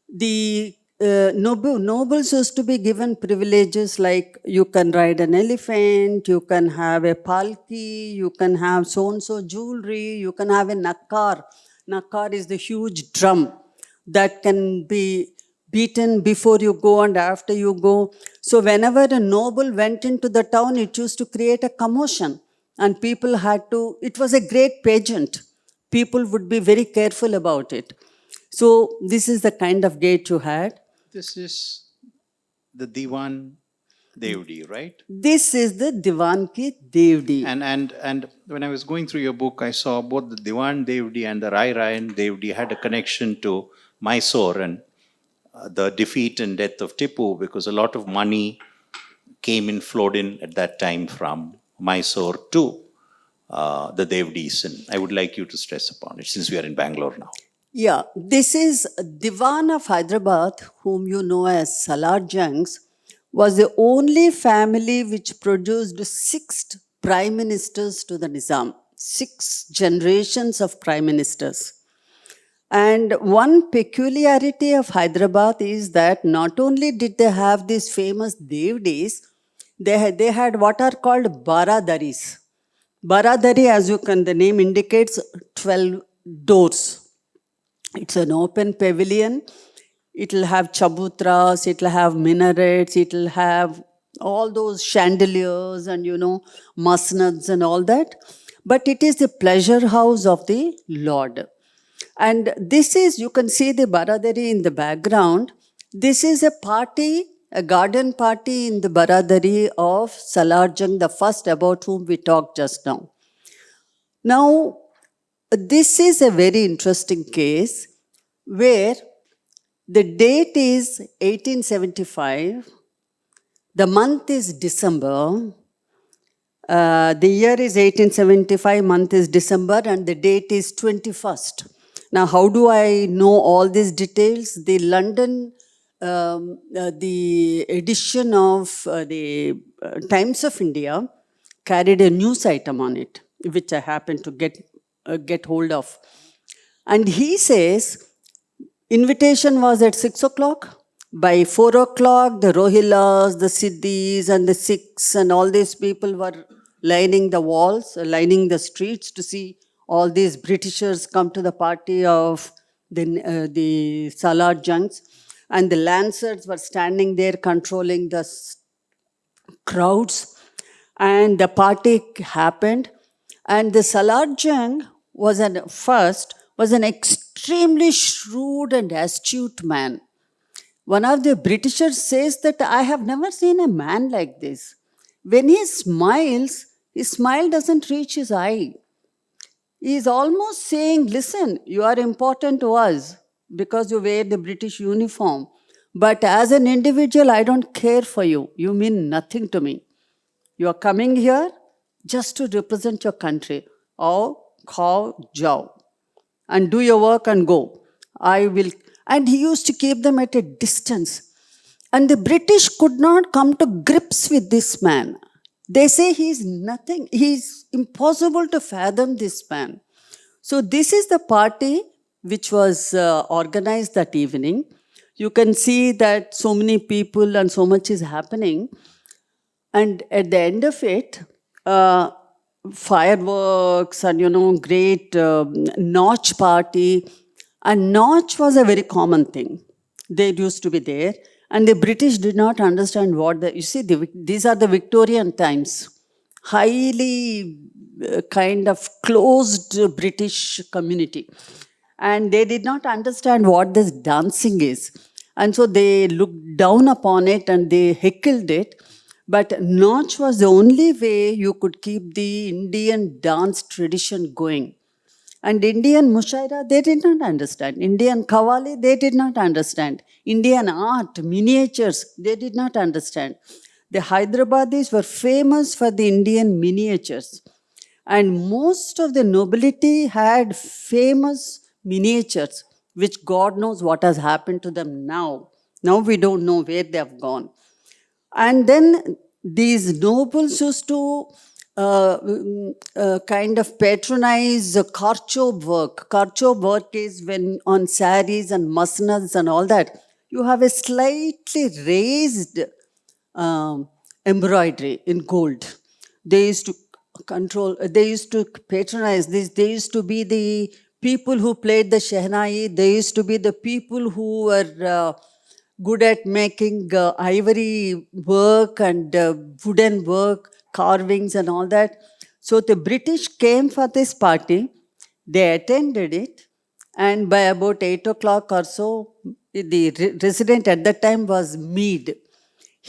The nobles used to be given privileges like you can ride an elephant, you can have a palki, you can have so-and-so jewelry, you can have a nakkar. Nakkar is the huge drum that can be beaten before you go and after you go. So whenever a noble went into the town, it used to create a commotion. And people had to, it was a great pageant. People would be very careful about it. So this is the kind of gate you had. This is the Diwan Devdi, right? This is the Diwan ki Devdi. And when I was going through your book, I saw both the Diwan Devdi and the Rai Rayan Devdi had a connection to Mysore and the defeat and death of Tipu, because a lot of money flowed in at that time from Mysore to the Devdis. And I would like you to stress upon it since we are in Bangalore now. Yeah, this is Diwan of Hyderabad, whom you know as Salar Jungs, was the only family which produced 6 prime ministers to the Nizam, 6 generations of prime ministers. And one peculiarity of Hyderabad is that not only did they have these famous Devdis, they had what are called Baradaris. Baradari, as you can, the name indicates, 12 doors. It's an open pavilion. It'll have chabutras, it'll have minarets, it'll have all those chandeliers and, masnads and all that. But it is the pleasure house of the Lord. And this is, you can see the Baradari in the background. This is a party, a garden party in the Baradari of Salar Jung, the first about whom we talked just now. Now, this is a very interesting case where the date is 1875, the month is December, the year is 1875, month is December, and the date is 21st. Now, how do I know all these details? The London, the edition of the Times of India carried a news item on it, which I happened to get hold of. And he says, invitation was at 6 o'clock. By 4 o'clock, the Rohillas, the Siddhis, and the Sikhs, and all these people were lining the walls, lining the streets to see all these Britishers come to the party of the Salar Jungs. And the Lancers were standing there controlling the crowds. And the party happened. And the Salar Jung was an extremely shrewd and astute man. One of the Britishers says that I have never seen a man like this. When he smiles, his smile doesn't reach his eye. He is almost saying, listen, you are important to us because you wear the British uniform. But as an individual, I don't care for you. You mean nothing to me. You are coming here just to represent your country. Aao, khao, jao. And do your work and go. I will. And he used to keep them at a distance. And the British could not come to grips with this man. They say he's nothing. He's impossible to fathom this man. So this is the party which was organized that evening. You can see that so many people and so much is happening. And at the end of it, fireworks and, great Nautch party. And Nautch was a very common thing. They used to be there. And the British did not understand these are the Victorian times. Highly kind of closed British community. And they did not understand what this dancing is. And so they looked down upon it and they heckled it. But Nautch was the only way you could keep the Indian dance tradition going. And Indian Mushaira, they did not understand. Indian Qawwali, they did not understand. Indian art, miniatures, they did not understand. The Hyderabadis were famous for the Indian miniatures. And most of the nobility had famous miniatures, which God knows what has happened to them now. Now we don't know where they have gone. And then these nobles used to kind of patronize karchob work. Karchob work is when on saris and masnads and all that, you have a slightly raised embroidery in gold. They used to patronize this. They used to be the people who played the shehnai. They used to be the people who were good at making ivory work and wooden work, carvings and all that. So the British came for this party. They attended it. And by about 8 o'clock or so, the resident at that time was Meade.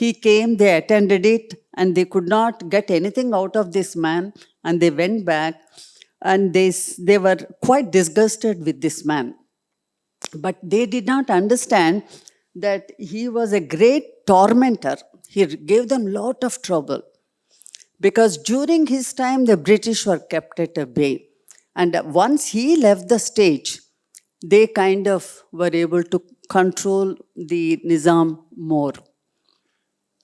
He came, they attended it, and they could not get anything out of this man, and they went back, and they were quite disgusted with this man. But they did not understand that he was a great tormentor. He gave them lot of trouble. Because during his time, the British were kept at bay. And once he left the stage, they kind of were able to control the Nizam more.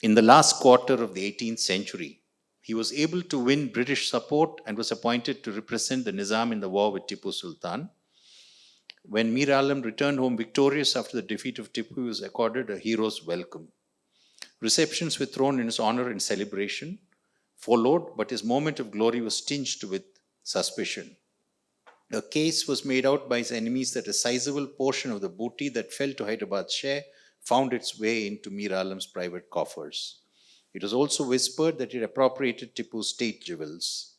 In the last quarter of the 18th century, he was able to win British support and was appointed to represent the Nizam in the war with Tipu Sultan. When Mir Alam returned home victorious after the defeat of Tipu, he was accorded a hero's welcome. Receptions were thrown in his honor and celebration followed, but his moment of glory was tinged with suspicion. A case was made out by his enemies that a sizable portion of the booty that fell to Hyderabad's share found its way into Mir Alam's private coffers. It was also whispered that he had appropriated Tipu's state jewels.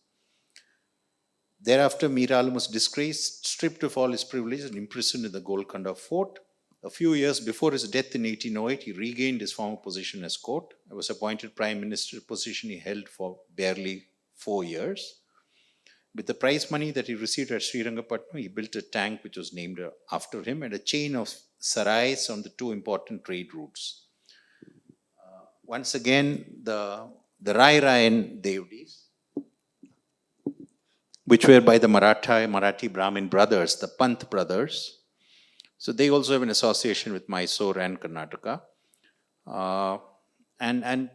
Thereafter, Mir Alam was disgraced, stripped of all his privileges, and imprisoned in the Golconda fort. A few years before his death in 1808, he regained his former position as court and was appointed prime minister, a position he held for barely 4 years. With the prize money that he received at Srirangapatnam, he built a tank which was named after him and a chain of sarais on the two important trade routes. Once again, the Rai Rayan Devdis, which were by the Marathi Brahmin brothers, the Pant brothers. So they also have an association with Mysore and Karnataka. And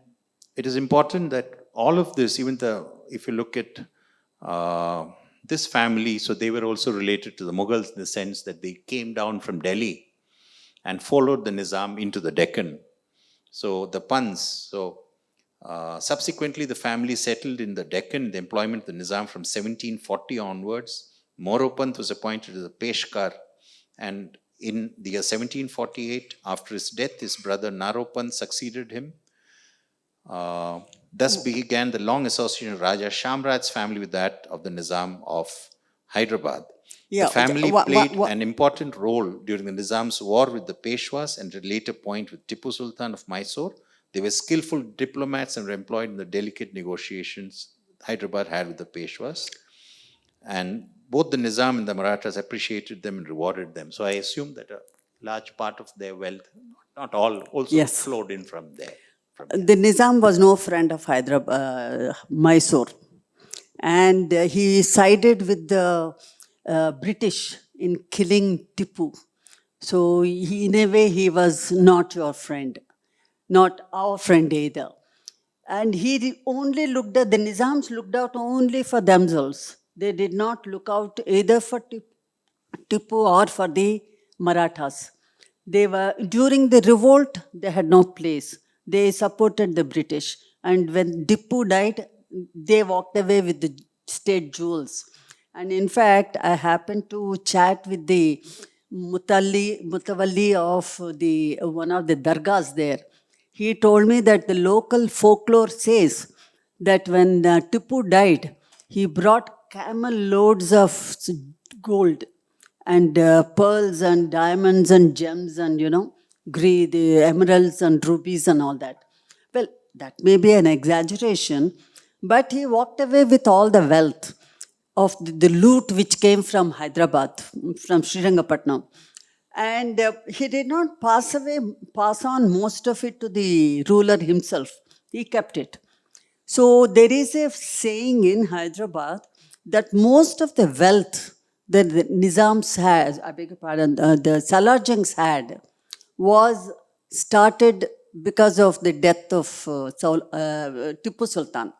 it is important that all of this, if you look at this family, so they were also related to the Mughals in the sense that they came down from Delhi and followed the Nizam into the Deccan. So the Pans, subsequently the family settled in the Deccan, the employment of the Nizam from 1740 onwards. Moropant was appointed as a Peshkar, and in the year 1748, after his death, his brother Naropant succeeded him. Thus began the long association of Raja Shamraj's family with that of the Nizam of Hyderabad. Yeah, the family played an important role during the Nizam's war with the Peshwas and at a later point with Tipu Sultan of Mysore. They were skillful diplomats and were employed in the delicate negotiations Hyderabad had with the Peshwas. And both the Nizam and the Marathas appreciated them and rewarded them. So I assume that a large part of their wealth, not all, also flowed in from there. The Nizam was no friend of Hyderabad, Mysore. And he sided with the British in killing Tipu. So in a way, he was not your friend, not our friend either. And he only looked at, the Nizams looked out only for themselves. They did not look out either for Tipu or for the Marathas. They were, during the revolt, they had no place. They supported the British. And when Tipu died, they walked away with the state jewels. And in fact, I happened to chat with the Mutawalli of one of the dargahs there. He told me that the local folklore says that when Tipu died, he brought camel loads of gold and pearls and diamonds and gems and, the emeralds and rubies and all that. Well, that may be an exaggeration, but he walked away with all the wealth of the loot which came from Hyderabad, from Srirangapatnam. And he did not pass on most of it to the ruler himself. He kept it. So there is a saying in Hyderabad that most of the wealth that the Nizams had, I beg your pardon, the Salarjangs had, was started because of the death of Tipu Sultan.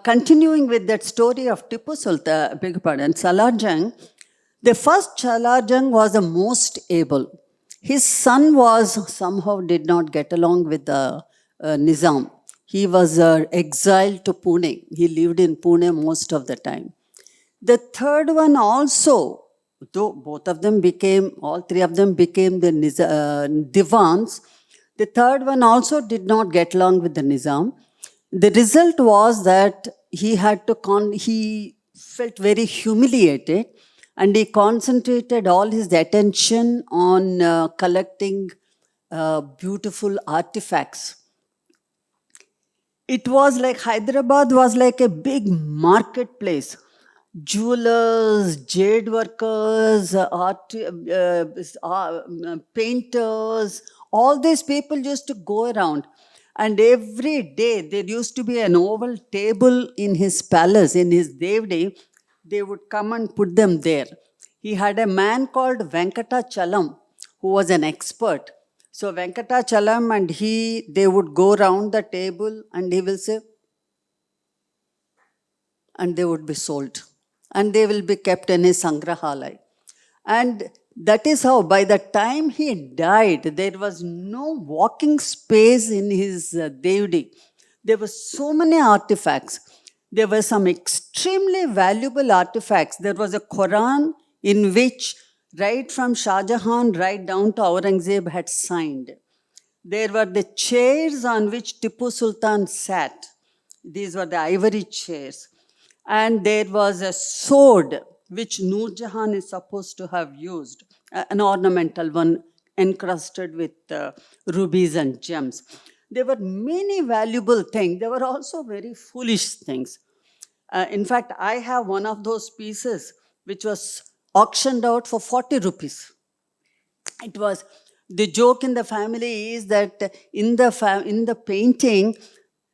Continuing with that story of Tipu Sultan, I beg your pardon, Salarjang, the first Salarjang was the most able. His son somehow did not get along with the Nizam. He was exiled to Pune. He lived in Pune most of the time. The third one also, though both of them all three of them became the Divans, the third one also did not get along with the Nizam. The result was that he felt very humiliated and he concentrated all his attention on collecting beautiful artifacts. It was like Hyderabad was like a big marketplace. Jewelers, jade workers, painters, all these people used to go around. And every day there used to be an oval table in his palace, in his Devdi. They would come and put them there. He had a man called Venkatachalam who was an expert. So Venkatachalam and they would go round the table and he will say, and they would be sold. And they will be kept in his Sangrahalaya. And that is how, by the time he died, there was no walking space in his Devdi. There were so many artifacts. There were some extremely valuable artifacts. There was a Quran in which, right from Shah Jahan right down to Aurangzeb, had signed. There were the chairs on which Tipu Sultan sat. These were the ivory chairs. And there was a sword which Noor Jahan is supposed to have used, an ornamental one encrusted with rubies and gems. There were many valuable things. There were also very foolish things. In fact, I have one of those pieces which was auctioned out for 40 rupees. It was, the joke in the family is that in the painting,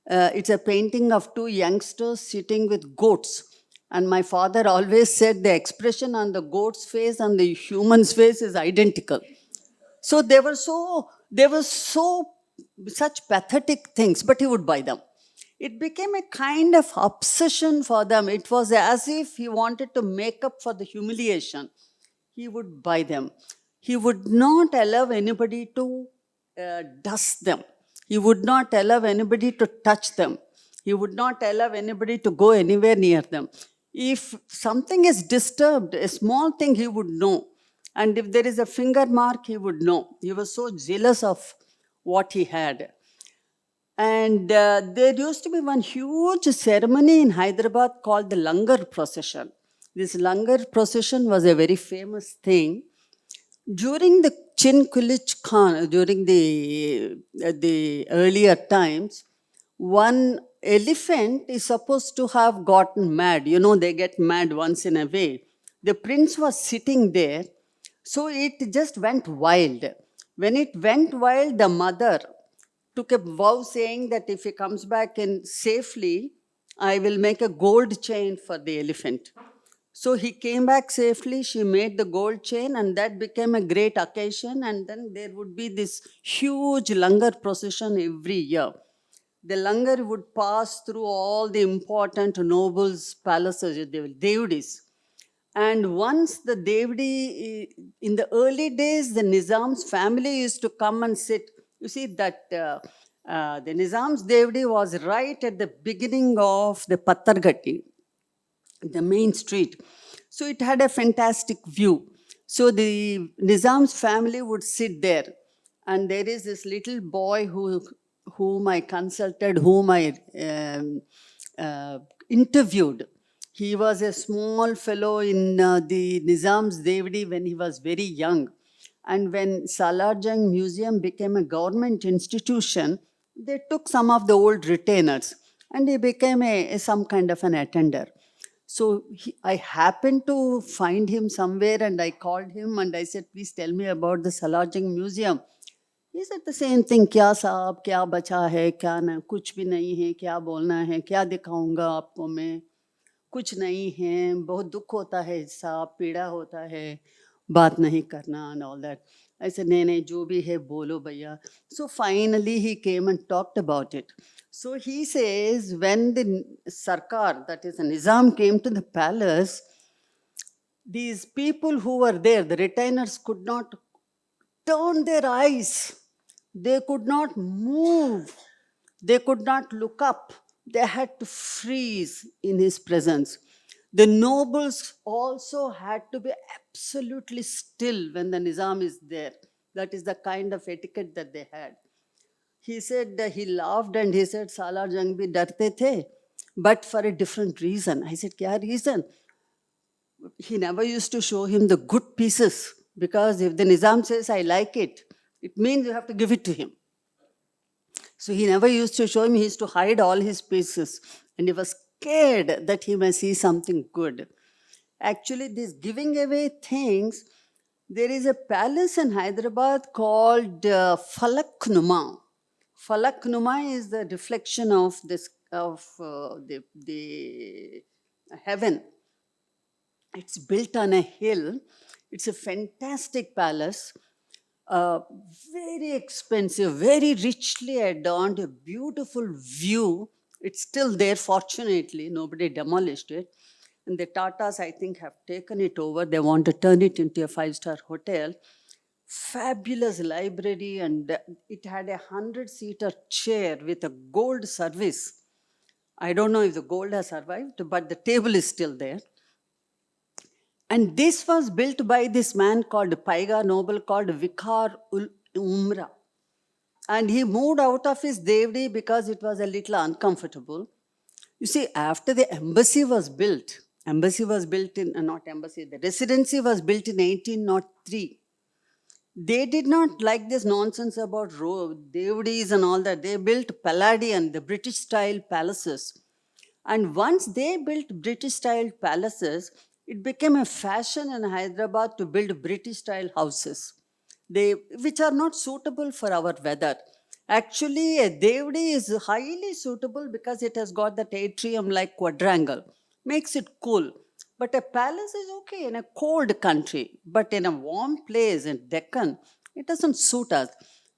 it's a painting of two youngsters sitting with goats. And my father always said the expression on the goat's face and the human's face is identical. So they were such pathetic things, but he would buy them. It became a kind of obsession for them. It was as if he wanted to make up for the humiliation. He would buy them. He would not allow anybody to dust them. He would not allow anybody to touch them. He would not allow anybody to go anywhere near them. If something is disturbed, a small thing, he would know. And if there is a finger mark, he would know. He was so jealous of what he had. And there used to be one huge ceremony in Hyderabad called the Langar procession. This Langar procession was a very famous thing. During the Chin Kulich Khan, during the earlier times, one elephant is supposed to have gotten mad. You know, they get mad once in a way. The prince was sitting there, so it just went wild. When it went wild, the mother took a vow saying that if he comes back in safely, I will make a gold chain for the elephant. So he came back safely, she made the gold chain, and that became a great occasion. And then there would be this huge Langar procession every year. The Langar would pass through all the important nobles' palaces, the Devdis. And once the Devdi, in the early days, the Nizam's family used to come and sit. You see that the Nizam's Devdi was right at the beginning of the Pattargatti, the main street. So it had a fantastic view. So the Nizam's family would sit there. And there is this little boy whom I consulted, whom I interviewed. He was a small fellow in the Nizam's Devdi when he was very young. And when Salarjung Museum became a government institution, they took some of the old retainers and he became some kind of an attender. So I happened to find him somewhere and I called him and I said, please tell me about the Salarjung Museum. He said the same thing, क्या साहब, क्या बचा है, क्या ना, कुछ भी नहीं है, क्या बोलना है, क्या दिखाऊंगा आपको मैं, कुछ नहीं है, बहुत दुख होता है साहब, पीड़ा होता है, बात नहीं करना and all that. I said, नहीं, जो भी है बोलो भैया. So finally he came and talked about it. So he says, when the Sarkar, that is the Nizam, came to the palace, these people who were there, the retainers, could not turn their eyes. They could not move. They could not look up. They had to freeze in his presence. The nobles also had to be absolutely still when the Nizam is there. That is the kind of etiquette that they had. He said, he laughed and he said, Salarjung bhi darte the, but for a different reason. I said, kya reason? He never used to show him the good pieces, because if the Nizam says, I like it, It means you have to give it to him. So he never used to show him, he used to hide all his pieces. And he was scared that he may see something good. Actually, this giving away things, there is a palace in Hyderabad called Falak Numa. Falak Numa is the reflection of this of the heaven. It's built on a hill. It's a fantastic palace, uh, very expensive, very richly adorned, a beautiful view. It's still there, fortunately. Nobody demolished it. And the Tatas, I think, have taken it over. They want to turn it into a five-star hotel. Fabulous library, and it had a 100-seater chair with a gold service. I don't know if the gold has survived, but the table is still there. And this was built by this man called Paiga Noble called Vikhar ul Umra. And he moved out of his Devdi because it was a little uncomfortable. You see, after the embassy was built in, not embassy, the residency was built in 1803. They did not like this nonsense about Devdis and all that. They built Palladian, the British style palaces. And once they built British style palaces, it became a fashion in Hyderabad to build British style houses, which are not suitable for our weather. Actually, a Devdi is highly suitable because it has got that atrium like quadrangle, makes it cool. But a palace is okay in a cold country, but in a warm place in Deccan, it doesn't suit us.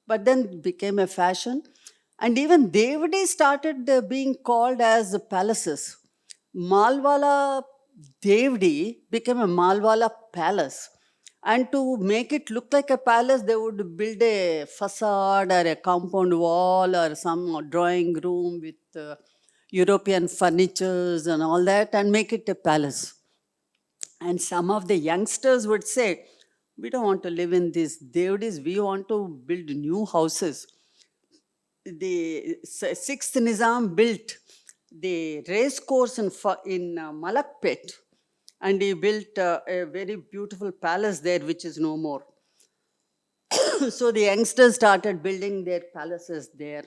But then it became a fashion. And even Devdi started being called as palaces. Malwala Devdi became a Malwala palace. And to make it look like a palace, they would build a facade or a compound wall or some drawing room with European furnitures and all that and make it a palace. And some of the youngsters would say, we don't want to live in these Devdis, we want to build new houses. The sixth Nizam built the race course in Malakpet, and he built a very beautiful palace there, which is no more. So the youngsters started building their palaces there.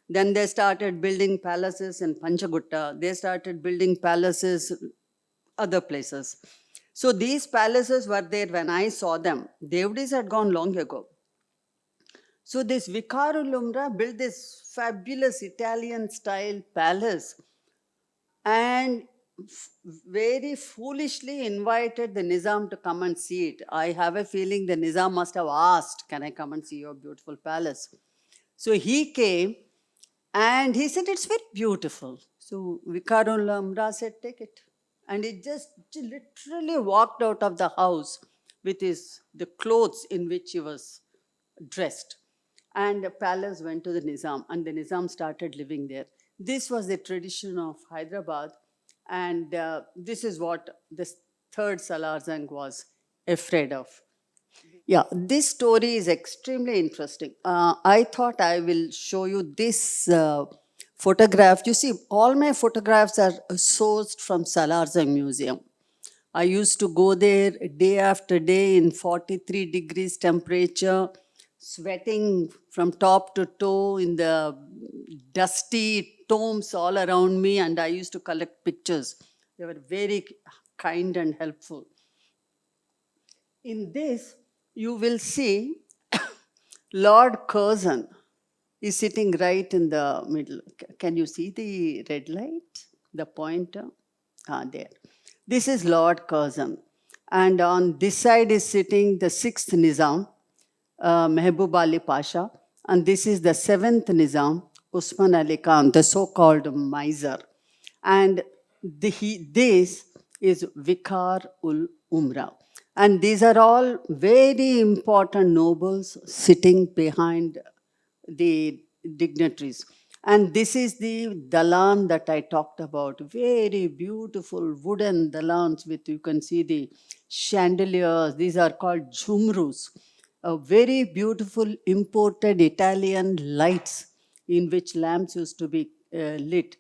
Then they started building palaces in Panchagutta. They started building palaces other places. So these palaces were there when I saw them. Devdis had gone long ago. So this Vikarul Umra built this fabulous Italian style palace and very foolishly invited the Nizam to come and see it. I have a feeling the Nizam must have asked, can I come and see your beautiful palace? So he came and he said, it's very beautiful. So Vikarul Umra said, take it. And he just literally walked out of the house with the clothes in which he was dressed. And the palace went to the Nizam, and the Nizam started living there. This was the tradition of Hyderabad, and this is what the third Salarzang was afraid of. Yeah, this story is extremely interesting. I thought I will show you this photograph. You see, all my photographs are sourced from Salarzang Museum. I used to go there day after day in 43 degrees temperature, sweating from top to toe in the dusty tombs all around me, and I used to collect pictures. They were very kind and helpful. In this, you will see Lord Curzon is sitting right in the middle. Can you see the red light, the pointer? There. This is Lord Curzon. And on this side is sitting the sixth Nizam, Mehboob Ali Pasha. And this is the seventh Nizam, Usman Ali Khan, the so-called miser. And this is Vikhar ul Umra. And these are all very important nobles sitting behind the dignitaries. And this is the dalan that I talked about. Very beautiful wooden dalans with, you can see the chandeliers. These are called jhumrus. Very beautiful imported Italian lights in which lamps used to be lit.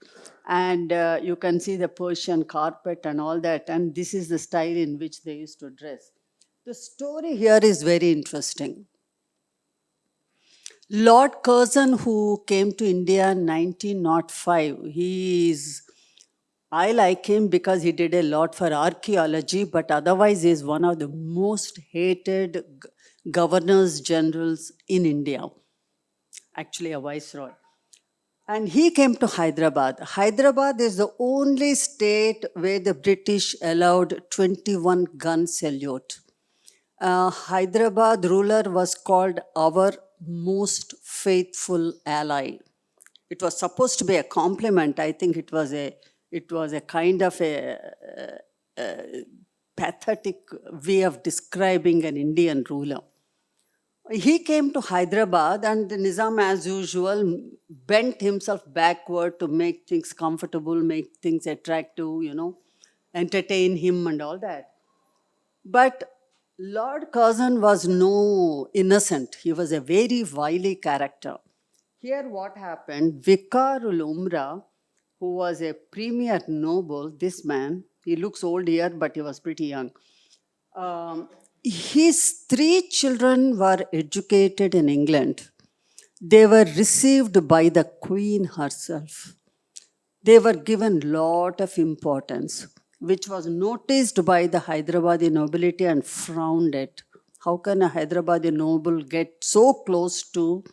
And you can see the Persian carpet and all that. And this is the style in which they used to dress. The story here is very interesting. Lord Curzon, who came to India in 1905, I like him because he did a lot for archaeology, but otherwise he is one of the most hated governors generals in India, actually a viceroy. And he came to Hyderabad. Hyderabad is the only state where the British allowed 21 gun salute. Hyderabad ruler was called our most faithful ally. It was supposed to be a compliment. I think it was a kind of a pathetic way of describing an Indian ruler. He came to Hyderabad, and the Nizam, as usual, bent himself backward to make things comfortable, make things attractive, entertain him and all that. But Lord Curzon was no innocent. He was a very wily character. Here, what happened, Vikarul Umra, who was a premier noble, this man, he looks old here, but he was pretty young. His 3 children were educated in England. They were received by the Queen herself. They were given lot of importance, which was noticed by the Hyderabadi nobility and frowned at. How can a Hyderabadi noble get so close to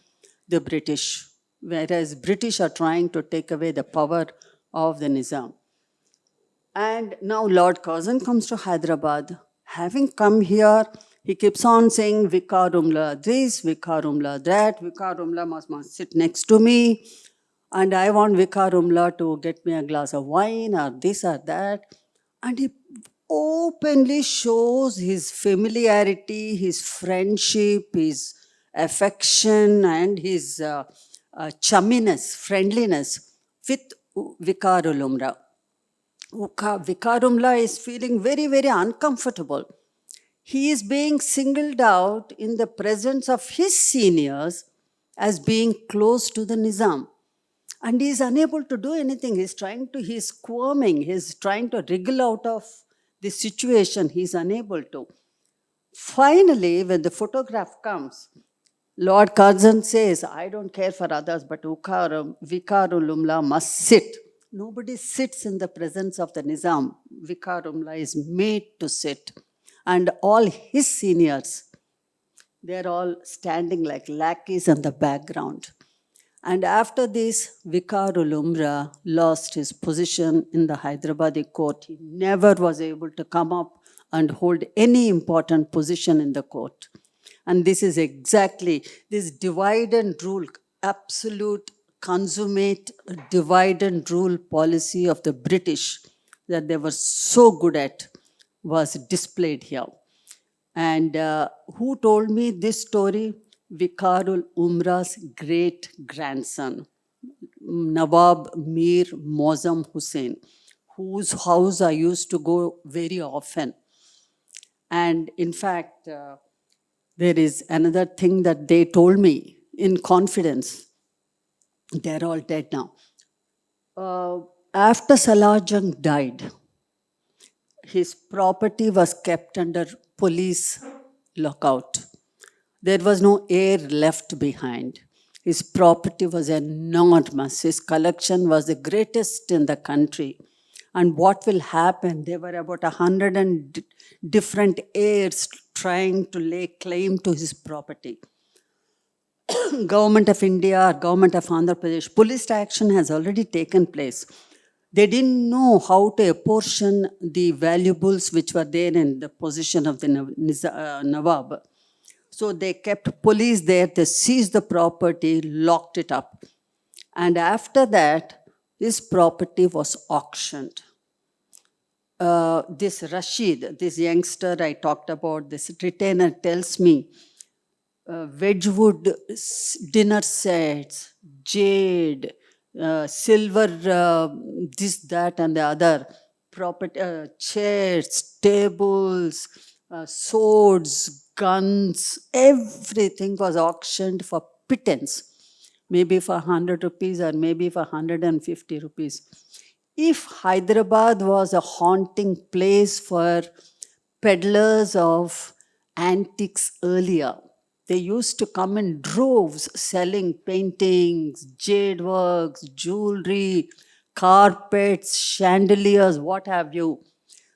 the British, whereas British are trying to take away the power of the Nizam? And now Lord Curzon comes to Hyderabad. Having come here, he keeps on saying, Vikarumla this, Vikarumla that, Vikarumla must sit next to me. And I want Vikarumla to get me a glass of wine or this or that. And he openly shows his familiarity, his friendship, his affection, and his chumminess, friendliness with Vikarulumra. Vikarumla is feeling very, very uncomfortable. He is being singled out in the presence of his seniors as being close to the Nizam. And he is unable to do anything. He's squirming, he's trying to wriggle out of the situation. He's unable to. Finally, when the photograph comes, Lord Curzon says, I don't care for others, but Vikarulumla must sit. Nobody sits in the presence of the Nizam. Vikarumla is made to sit. And all his seniors, they're all standing like lackeys in the background. And after this, Vikarul Umra lost his position in the Hyderabadi court. He never was able to come up and hold any important position in the court. And this is exactly this divide and rule, absolute, consummate divide and rule policy of the British that they were so good at was displayed here. And who told me this story? Vikarul Umra's great grandson, Nawab Mir Mozam Hussain, whose house I used to go very often. And in fact, there is another thing that they told me in confidence. They're all dead now. After Salah Jung died, his property was kept under police lockout. There was no heir left behind. His property was enormous. His collection was the greatest in the country. And what will happen? There were about 100 different heirs trying to lay claim to his property. Government of India, Government of Andhra Pradesh, police action has already taken place. They didn't know how to apportion the valuables which were there in the possession of the Nawab. So they kept police there, they seized the property, locked it up. And after that, this property was auctioned. This Rashid, this youngster I talked about, this retainer tells me, Wedgwood dinner sets, jade, silver, this, that, and the other, property, chairs, tables, swords, guns, everything was auctioned for pittance, maybe for 100 rupees or maybe for 150 rupees. If Hyderabad was a haunting place for peddlers of antiques earlier, They used to come in droves selling paintings, jade works, jewelry, carpets, chandeliers, what have you.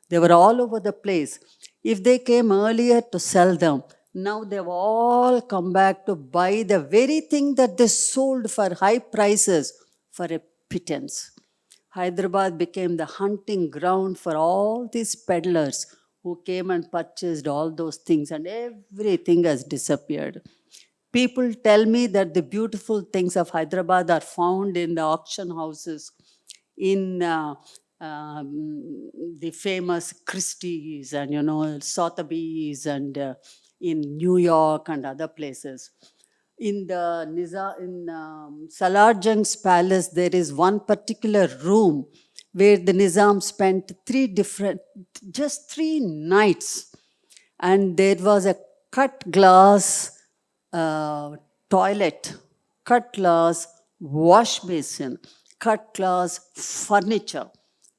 They were all over the place. If they came earlier to sell them, now they've all come back to buy the very thing that they sold for high prices for a pittance. Hyderabad became the hunting ground for all these peddlers who came and purchased all those things, and everything has disappeared. People tell me that the beautiful things of Hyderabad are found in the auction houses, in the famous Christie's and Sotheby's and in New York and other places. In the Salar Jung's palace, there is one particular room where the Nizam spent just 3 nights, and there was a cut glass toilet, cut glass wash basin, cut glass furniture,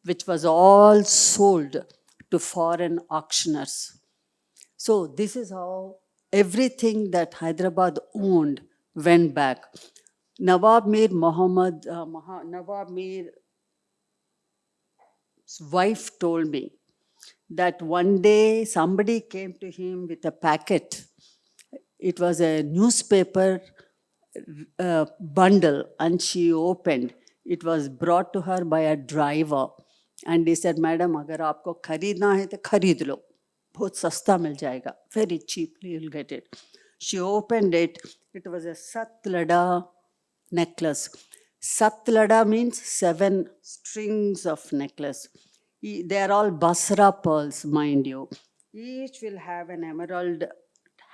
which was all sold to foreign auctioneers. So this is how everything that Hyderabad owned went back. Nawab Mir Nawab Mir's wife told me that one day somebody came to him with a packet. It was a newspaper bundle, and she opened. It was brought to her by a driver, and he said, "Madam, agar aapko kharidna hai to kharid lo. बहुत सस्ता मिल जाएगा. Very cheaply you'll get it." She opened it. It was a Satlada necklace. Satlada means 7 strings of necklace. They are all Basra pearls, mind you. Each will have an emerald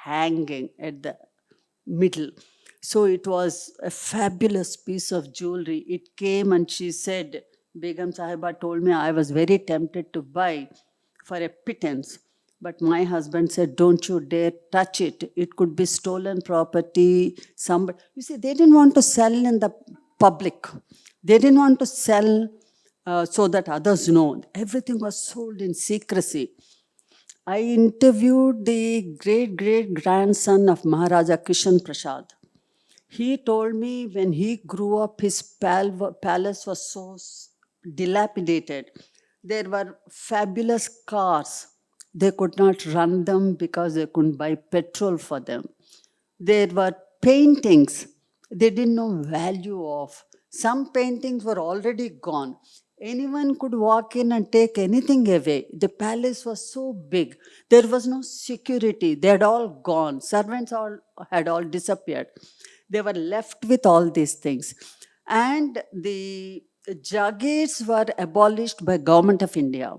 hanging at the middle. So it was a fabulous piece of jewelry. It came and she said, Begum Sahiba told me I was very tempted to buy for a pittance. But my husband said, don't you dare touch it. It could be stolen property. You see, they didn't want to sell in the public. They didn't want to sell so that others know. Everything was sold in secrecy. I interviewed the great-great-grandson of Maharaja Kishan Prasad. He told me when he grew up, his palace was so dilapidated. There were fabulous cars. They could not run them because they couldn't buy petrol for them. There were paintings they didn't know value of. Some paintings were already gone. Anyone could walk in and take anything away. The palace was so big. There was no security. They had all gone. Servants had all disappeared. They were left with all these things. And the jagirs were abolished by Government of India.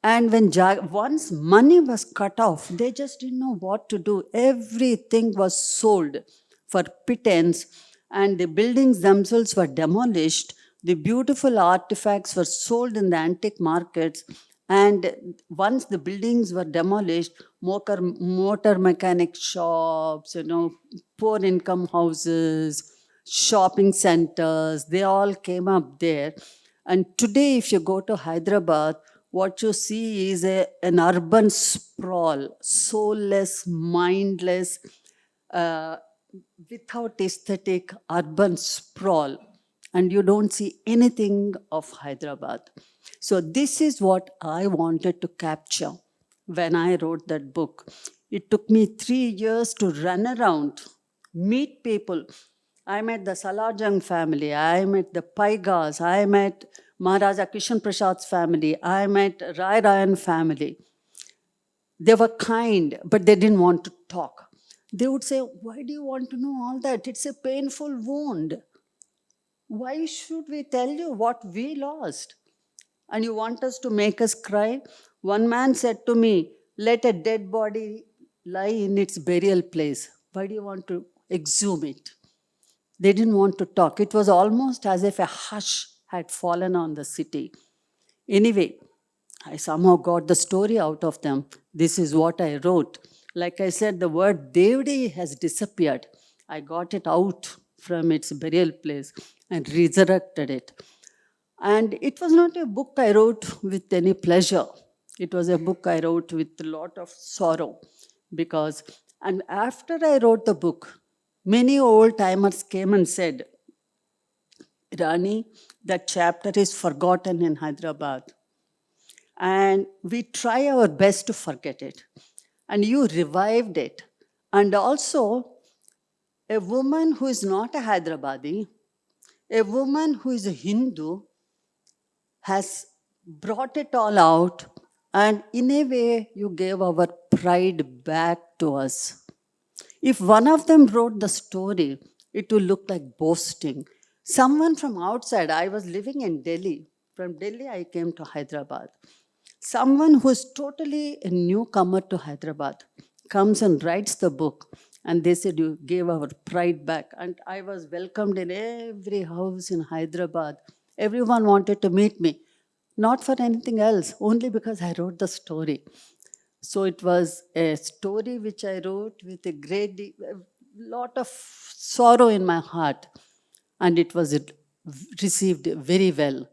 And when once money was cut off, they just didn't know what to do. Everything was sold for pittance, and the buildings themselves were demolished. The beautiful artifacts were sold in the antique markets. And once the buildings were demolished, motor mechanic shops, poor income houses, shopping centers, they all came up there. And today, if you go to Hyderabad, what you see is an urban sprawl, soulless, mindless, without aesthetic urban sprawl. And you don't see anything of Hyderabad. So this is what I wanted to capture when I wrote that book. It took me 3 years to run around, meet people. I met the Salar Jung family, I met the Paigas, I met Maharaja Kishan Prasad's family, I met Rai Rayan family. They were kind, but they didn't want to talk. They would say, why do you want to know all that? It's a painful wound. Why should we tell you what we lost? And you want us to make us cry? One man said to me, let a dead body lie in its burial place. Why do you want to exhume it? They didn't want to talk. It was almost as if a hush had fallen on the city. Anyway, I somehow got the story out of them. This is what I wrote. Like I said, the word Devdi has disappeared. I got it out from its burial place and resurrected it. And it was not a book I wrote with any pleasure. It was a book I wrote with a lot of sorrow, because And after I wrote the book, many old timers came and said, Rani, that chapter is forgotten in Hyderabad. And we try our best to forget it. And you revived it. And also, a woman who is not a Hyderabadi, a woman who is a Hindu, has brought it all out. And in a way, you gave our pride back to us. If one of them wrote the story, it would look like boasting. Someone from outside, I was living in Delhi. From Delhi, I came to Hyderabad. Someone who is totally a newcomer to Hyderabad comes and writes the book, and they said, you gave our pride back. And I was welcomed in every house in Hyderabad. Everyone wanted to meet me, not for anything else, only because I wrote the story. So it was a story which I wrote with a lot of sorrow in my heart, and it was received very well.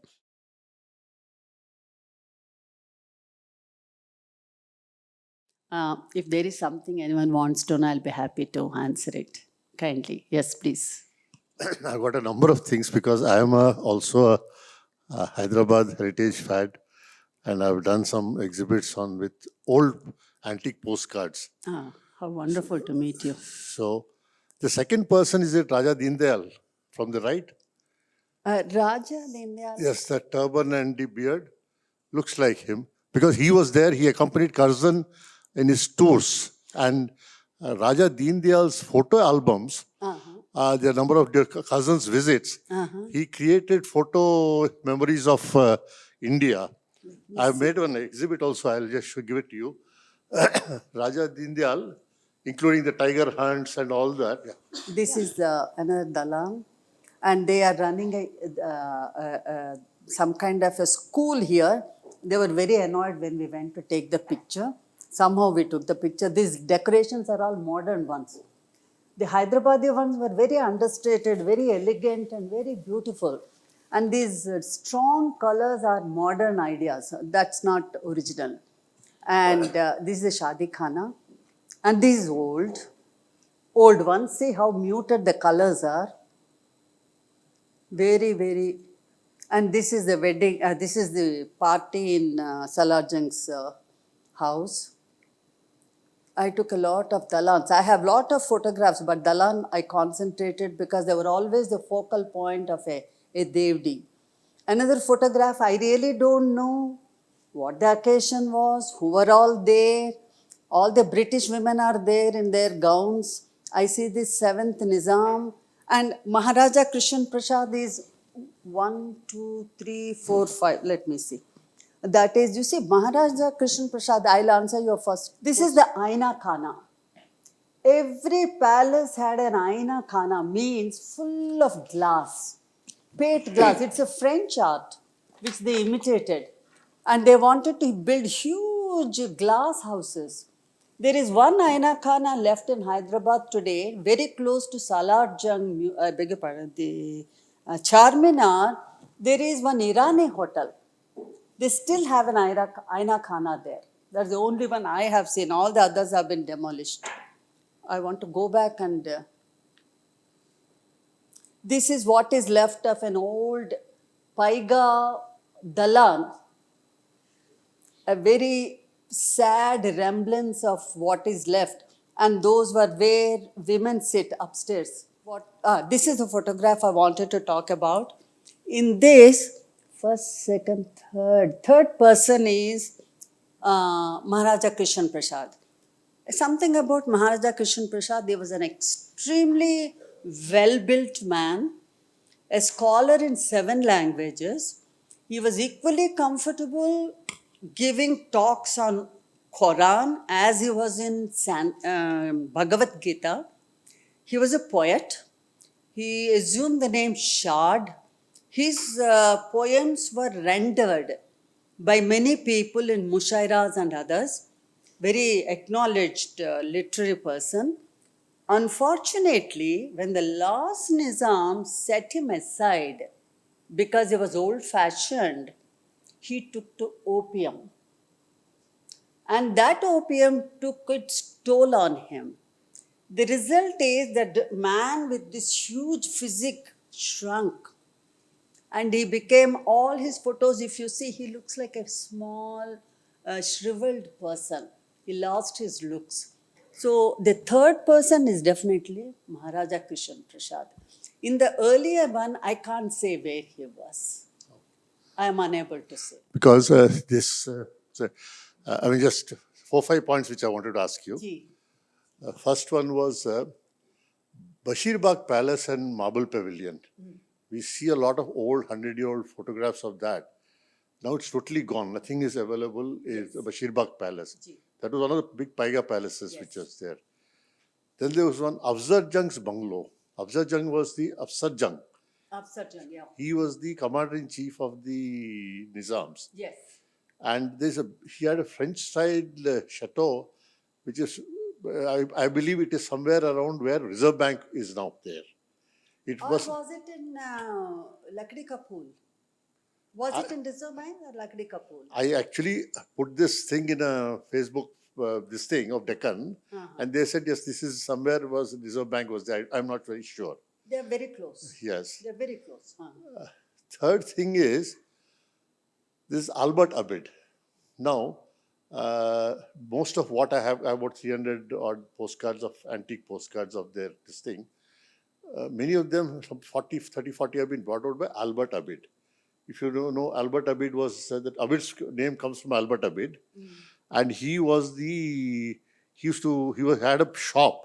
If there is something anyone wants to know, I'll be happy to answer it kindly. Yes, please. I've got a number of things because I am also a Hyderabad heritage fan, and I've done some exhibits on with old antique postcards. How wonderful to meet you. So the second person is it Raja Deen Dayal from the right? Raja Dindayal. Yes, the turban and the beard looks like him because he was there. He accompanied Curzon in his tours, and Raja Deen Dayal's photo albums. The number of Curzon's visits. He created photo memories of India. I've made one exhibit also. I'll just give it to you. Raja Deen Dayal, including the tiger hunts and all that. Yeah. This is another dalang, and they are running some kind of a school here. They were very annoyed when we went to take the picture. Somehow we took the picture. These decorations are all modern ones. The Hyderabadi ones were very understated, very elegant, and very beautiful. And these strong colors are modern ideas. That's not original. And this is a Shadi Khana. And this is old ones. See how muted the colors are. Very, very. And this is the wedding, this is the party in Salar Jung's house. I took a lot of dalans. I have lot of photographs, but dalan I concentrated because they were always the focal point of a devdi. Another photograph, I really don't know what the occasion was, who were all there. All the British women are there in their gowns. I see this 7th Nizam. And Maharaja Krishan Prasad is 1, 2, 3, 4, 5. Let me see. That is, you see, Maharaja Krishan Prasad, I'll answer your first. This is the Aina Khana. Every palace had an Aina Khana, means full of glass, plate glass. It's a French art which they imitated. And they wanted to build huge glass houses. There is one Aina Khana left in Hyderabad today, very close to Salar Jung, I beg your pardon, the Charminar. There is one Irani hotel. They still have an Aina Khana there. That's the only one I have seen. All the others have been demolished. I want to go back and... this is what is left of an old Paiga Dalan. A very sad remembrance of what is left. And those were where women sit upstairs. This is the photograph I wanted to talk about. In this, first, second, third person is Maharaja Krishan Prasad. Something about Maharaja Krishan Prasad, he was an extremely well-built man, a scholar in 7 languages. He was equally comfortable giving talks on Quran as he was in Bhagavad Gita. He was a poet. He assumed the name Shad. His poems were rendered by many people in Mushairas and others. Very acknowledged literary person. Unfortunately, when the last Nizam set him aside because he was old-fashioned, he took to opium. And that opium took its toll on him. The result is that the man with this huge physique shrunk. And he became, all his photos, if you see, he looks like a small, shriveled person. He lost his looks. So the third person is definitely Maharaja Krishan Prasad. In the earlier one, I can't say where he was. I am unable to say. Because I mean, just 4-5 points which I wanted to ask you. Ji. First one was Bashir Bagh Palace and Marble Pavilion. We see a lot of old 100-year-old photographs of that. Now it's totally gone. Nothing is available in the Bashir Bagh Palace. Ji. That was one of the big Paiga palaces which was there. Then there was one Afzal Jung's bungalow. Afzal Jung was the Afsar Jung. Afsarjan, yeah. He was the commander-in-chief of the Nizams. Yes. And he had a French-style chateau, which is, I believe it is somewhere around where Reserve Bank is now there. It Or was it in Lakdi ka Pool? Was it in Reserve Bank or Lakdi ka Pool? I actually put this thing in a Facebook, this thing of Deccan, and they said, yes, this is somewhere was Reserve Bank was there. I'm not very sure. They're very close. Yes. They're very close. Third thing is, this is Albert Abid. Now, most of what I have about 300 odd postcards of antique postcards of this thing. Many of them, some 40 have been brought out by Albert Abid. If you don't know, Albert Abid was that Abid's name comes from Albert Abid, and he had a shop,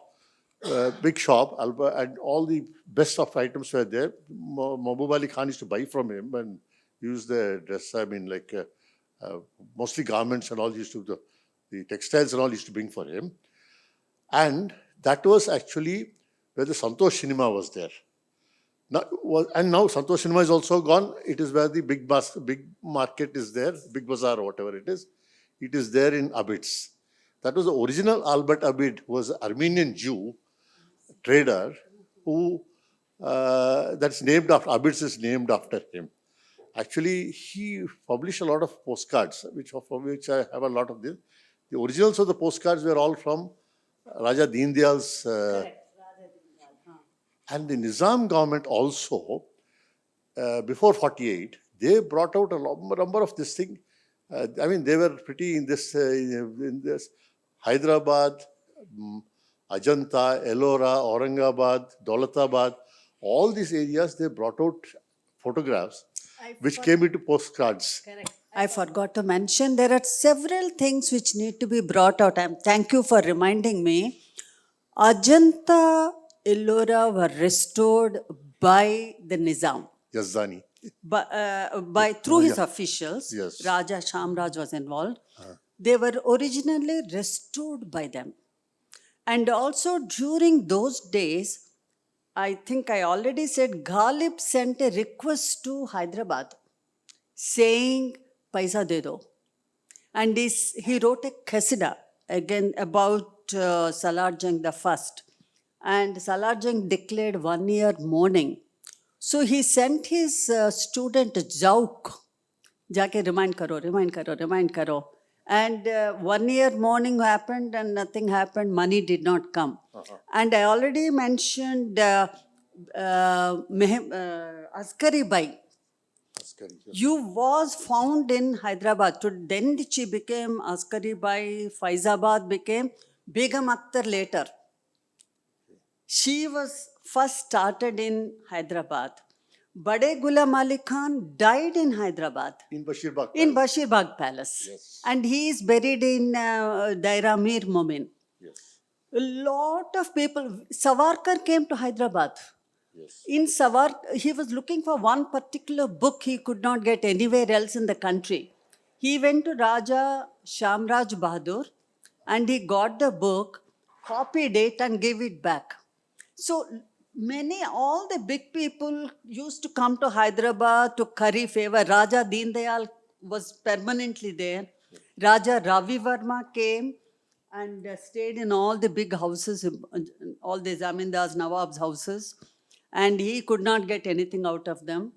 big shop, and all the best of items were there. Mahbub Ali Khan used to buy from him and use the dress. I mean, like mostly garments and all used to the textiles and all used to bring for him, and that was actually where the Santosh Cinema was there. Now Santosh Cinema is also gone. It is where the big market is there, big bazaar or whatever it is. It is there in Abid's. That was the original Albert Abid, who was an Armenian Jew trader who that's named after, Abid's is named after him. Actually, he published a lot of postcards, for which I have a lot of them. The originals of the postcards were all from Raja Deen Dayal's. And the Nizam government also, before 48, they brought out a number of this thing. I mean, they were pretty in this Hyderabad, Ajanta, Ellora, Aurangabad, Daulatabad, all these areas, they brought out photographs which came into postcards. Correct. I forgot to mention there are several things which need to be brought out. Thank you for reminding me. Ajanta, Ellora were restored by the Nizam. Yazdani. Through his officials. Yes. Raja Shamraj was involved. They were originally restored by them. And also during those days, I think I already said, Ghalib sent a request to Hyderabad saying, Paisa de do. And he wrote a qasida again about Salar Jung the First. And Salar Jung declared 1 year mourning. So he sent his student Jauk, jaake remind karo. And 1 year mourning happened and nothing happened, money did not come. And I already mentioned Askari Bai. You was found in Hyderabad. Then she became Askari Bai, Faizabad became Begum Akhtar later. She was first started in Hyderabad. Bade Ghulam Ali Khan died in Hyderabad. In Bashir Bagh Palace. In Bashir Bagh Palace. Yes. And he is buried in Daira Mir Momin. Yes. A lot of people, Savarkar came to Hyderabad. Yes. In he was looking for one particular book he could not get anywhere else in the country. He went to Raja Shamraj Bahadur and he got the book, copied it and gave it back. So all the big people used to come to Hyderabad to curry favor. Raja Deen Dayal was permanently there. Raja Ravi Verma came and stayed in all the big houses, all the Zamindars, Nawab's houses. And he could not get anything out of them.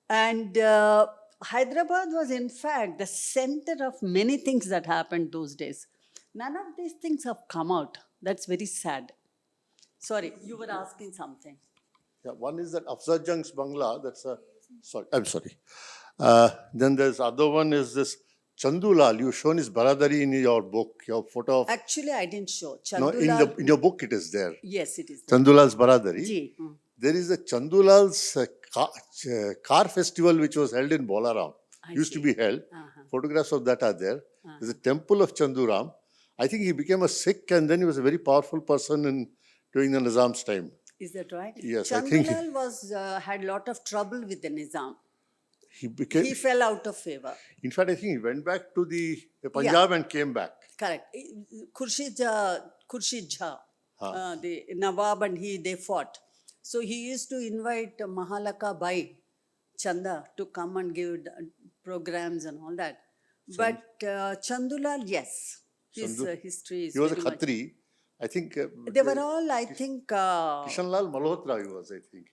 And Hyderabad was in fact the center of many things that happened those days. None of these things have come out. That's very sad. Sorry, you were asking something. Yeah, one is that Afzal Jung's Bangla. That's a sorry. I'm sorry. Then there's other one is this Chandulal. You've shown his Baradari in your book. Your photo of Actually, I didn't show. no Chandulal. in your book it is there. Yes, it is. There. Chandulal's Baradari. Ji. There is a Chandulal's car festival which was held in Bolaram. I Used to see. be held. Photographs of that are there. There's a temple of Chanduram. I think he became a Sikh and then he was a very powerful person during the Nizam's time. Is that right? Yes, I think Chandulal was had lot of trouble with the Nizam. He became. He fell out of favor. In fact, I think he went back to the Punjab and came back. Correct. Khurshid Jha, the Nawab and they fought. So he used to invite Mahalaka Bai Chanda to come and give programs and all that. But Chandulal, yes, his history is He was a very much- Khatri. I think They were all, I think, Kishanlal Malhotra he was, I think.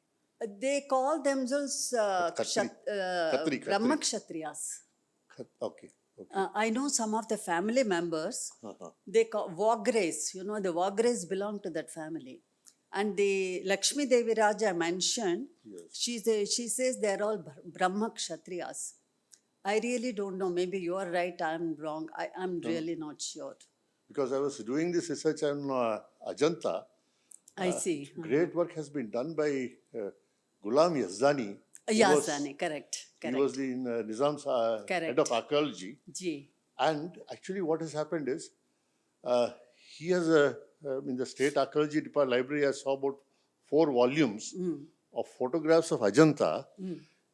they call themselves Khatri. Brahma Kshatriyas. Okay. I know some of the family members, they call Vagres, the Vagres belong to that family. And the Lakshmi Devi Raja I mentioned, she says they're all Brahma Kshatriyas. I really don't know. Maybe you are right, I'm wrong. I'm really not sure. Because I was doing this research on Ajanta. I see. Great work has been done by Ghulam Yazdani. He was- Yazani, correct. He was the Nizam's head of archaeology. Ji. And actually what has happened is, he has in the State Archaeology Department Library, I saw about 4 volumes of photographs of Ajanta.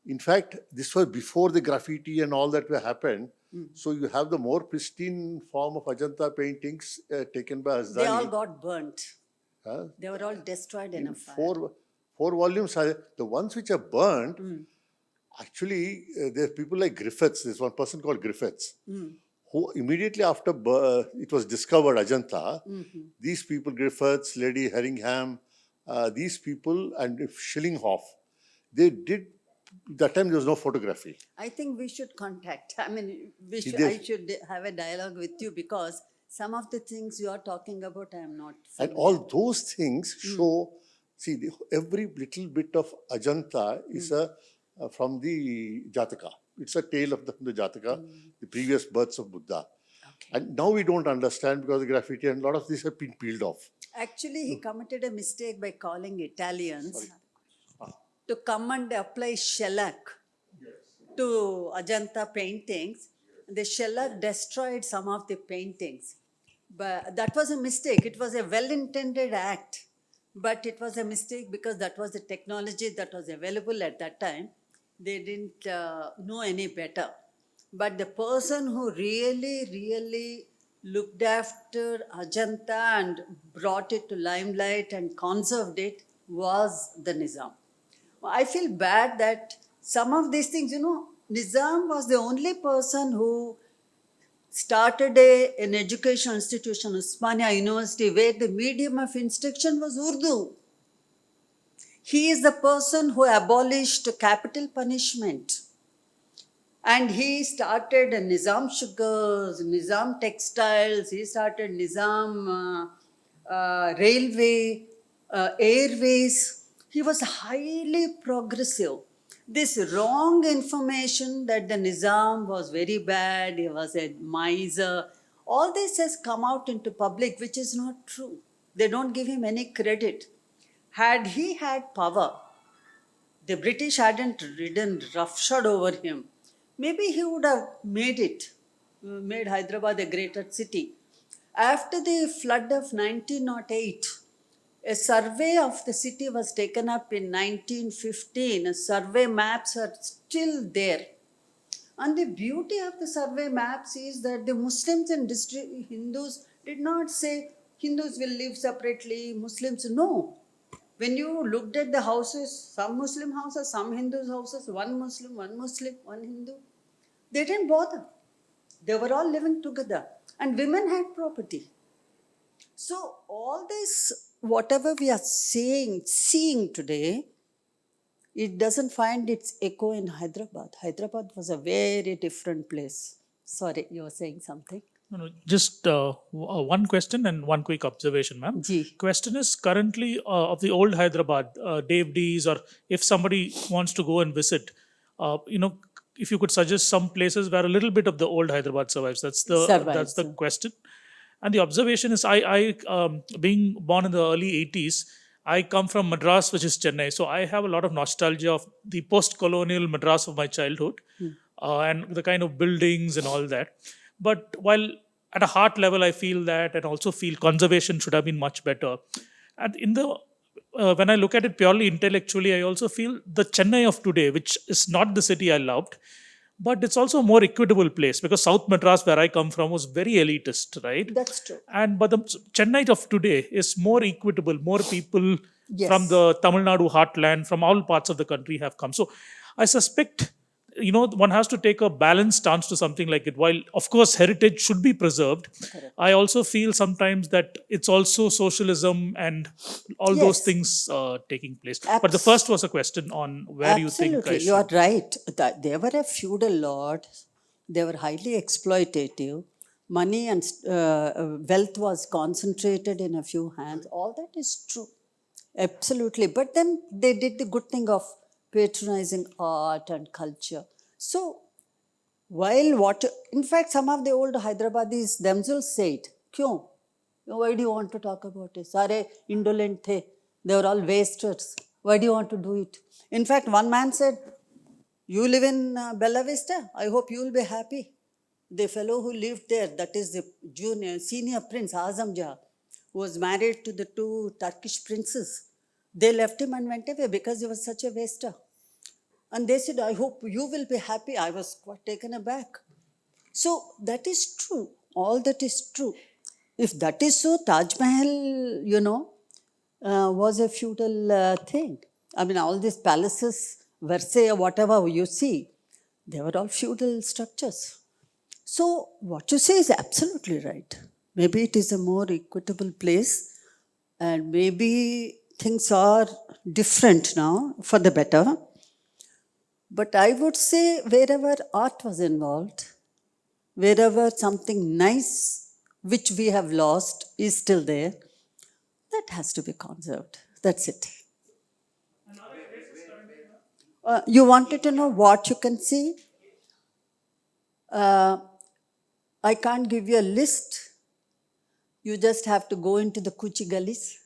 In fact, this was before the graffiti and all that happened. So you have the more pristine form of Ajanta paintings taken by Asdani. They all got burnt. Huh? They were all destroyed in a fire. Four volumes are the ones which are burnt. Actually, there are people like Griffiths. There's one person called Griffiths, who immediately after it was discovered Ajanta, these people, Griffiths, Lady Herringham, these people, and Schillinghoff, they did. That time there was no photography. I think we should contact. I mean, did. I should have a dialogue with you because some of the things you are talking about, I am not. And all those things show, see, every little bit of Ajanta is from the Jataka. It's a tale of the Jataka, the previous births of Buddha. Okay. And now we don't understand because of the graffiti and a lot of these have been peeled off. Actually, he committed a mistake by calling Italians to come and apply shellac to Ajanta paintings. The shellac destroyed some of the paintings. But that was a mistake. It was a well-intended act, but it was a mistake because that was the technology that was available at that time. They didn't know any better. But the person who really looked after Ajanta and brought it to limelight and conserved it was the Nizam. I feel bad that some of these things, Nizam was the only person who started an educational institution, Osmania University, where the medium of instruction was Urdu. He is the person who abolished capital punishment. And he started Nizam Sugars, Nizam Textiles, he started Nizam Railway, Airways. He was highly progressive. This wrong information that the Nizam was very bad, he was a miser, all this has come out into public, which is not true. They don't give him any credit. Had he had power, the British hadn't ridden roughshod over him, maybe he would have made Hyderabad a greater city. After the flood of 1908, a survey of the city was taken up in 1915. Survey maps are still there. And the beauty of the survey maps is that the Muslims and Hindus did not say Hindus will live separately, Muslims, no. When you looked at the houses, some Muslim houses, some Hindu houses, one Muslim, one Hindu, they didn't bother. They were all living together. And women had property. So all this, whatever we are seeing today, it doesn't find its echo in Hyderabad. Hyderabad was a very different place. Sorry, you were saying something? No, no, just one question and one quick observation, ma'am. Ji. Question is currently of the old Hyderabad, Dave D's, or if somebody wants to go and visit, if you could suggest some places where a little bit of the old Hyderabad survives. That's the Survives. question. And the observation is, being born in the early 80s, I come from Madras, which is Chennai. So I have a lot of nostalgia of the post-colonial Madras of my childhood and the kind of buildings and all that. But while at a heart level, I feel that, and also feel conservation should have been much better. And when I look at it purely intellectually, I also feel the Chennai of today, which is not the city I loved, but it's also a more equitable place, because South Madras, where I come from, was very elitist, right? That's true. But the Chennai of today is more equitable. More people Yes. from the Tamil Nadu heartland, from all parts of the country have come. So I suspect, one has to take a balanced stance to something like it. While, of course, heritage should be preserved, I also feel sometimes that it's also socialism and all those Yes. things taking place. But the first was a question on where you think I Absolutely, should. you are right. That they were a feudal lord. They were highly exploitative. Money and wealth was concentrated in a few hands. All that is true. Absolutely. But then they did the good thing of patronizing art and culture. So, in fact, some of the old Hyderabadis themselves say it. Kyun? Why do you want to talk about it? Sare indolent the. They were all wasters. Why do you want to do it? In fact, one man said, you live in Bella Vista. I hope you will be happy. The fellow who lived there, that is the senior prince, Azam Jah, who was married to the two Turkish princes. They left him and went away because he was such a waster. And they said, I hope you will be happy. I was quite taken aback. So that is true. All that is true. If that is so, Taj Mahal, was a feudal thing. I mean, all these palaces, Versailles, whatever you see, they were all feudal structures. So what you say is absolutely right. Maybe it is a more equitable place, and maybe things are different now for the better. But I would say wherever art was involved, wherever something nice which we have lost is still there, that has to be conserved. That's it. You wanted to know what you can see? I can't give you a list. You just have to go into the Kuchi gullies.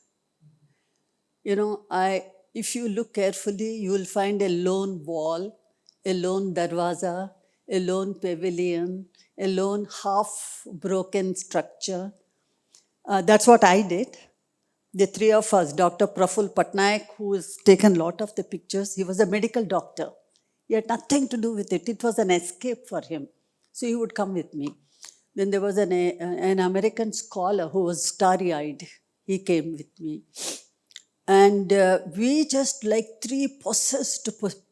If you look carefully, you will find a lone wall, a lone darwaza, a lone pavilion, a lone half-broken structure. That's what I did. The three of us, Dr. Praful Patnaik, who has taken a lot of the pictures, he was a medical doctor. He had nothing to do with it. It was an escape for him. So he would come with me. Then there was an American scholar who was starry-eyed. He came with me. And we just like three possessed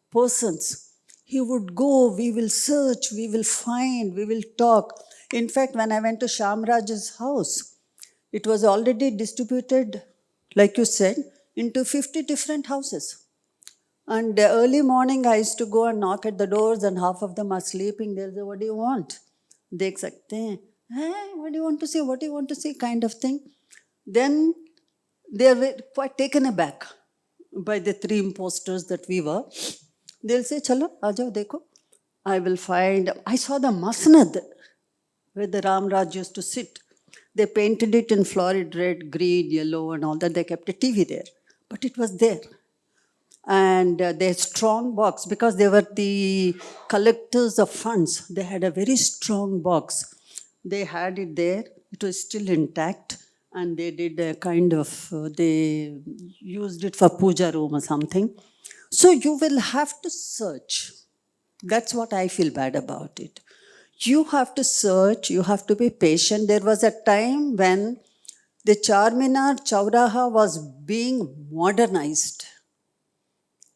persons. He would go, we will search, we will find, we will talk. In fact, when I went to Shamraj's house, it was already distributed, like you said, into 50 different houses. And early morning, I used to go and knock at the doors, and half of them are sleeping. They'll say, what do you want? They say, hey, what do you want to see? What do you want to see? Kind of thing. Then they were quite taken aback by the three imposters that we were. They'll say, chalo, aajao, dekho. I will find, I saw the masnad where the Ram Raj used to sit. They painted it in florid red, green, yellow and all that. They kept a TV there. But it was there. And their strong box, because they were the collectors of funds, they had a very strong box. They had it there. It was still intact. And they did a kind of, they used it for puja room or something. So you will have to search. That's what I feel bad about it. You have to search, you have to be patient. There was a time when the Charminar Chowraha was being modernized.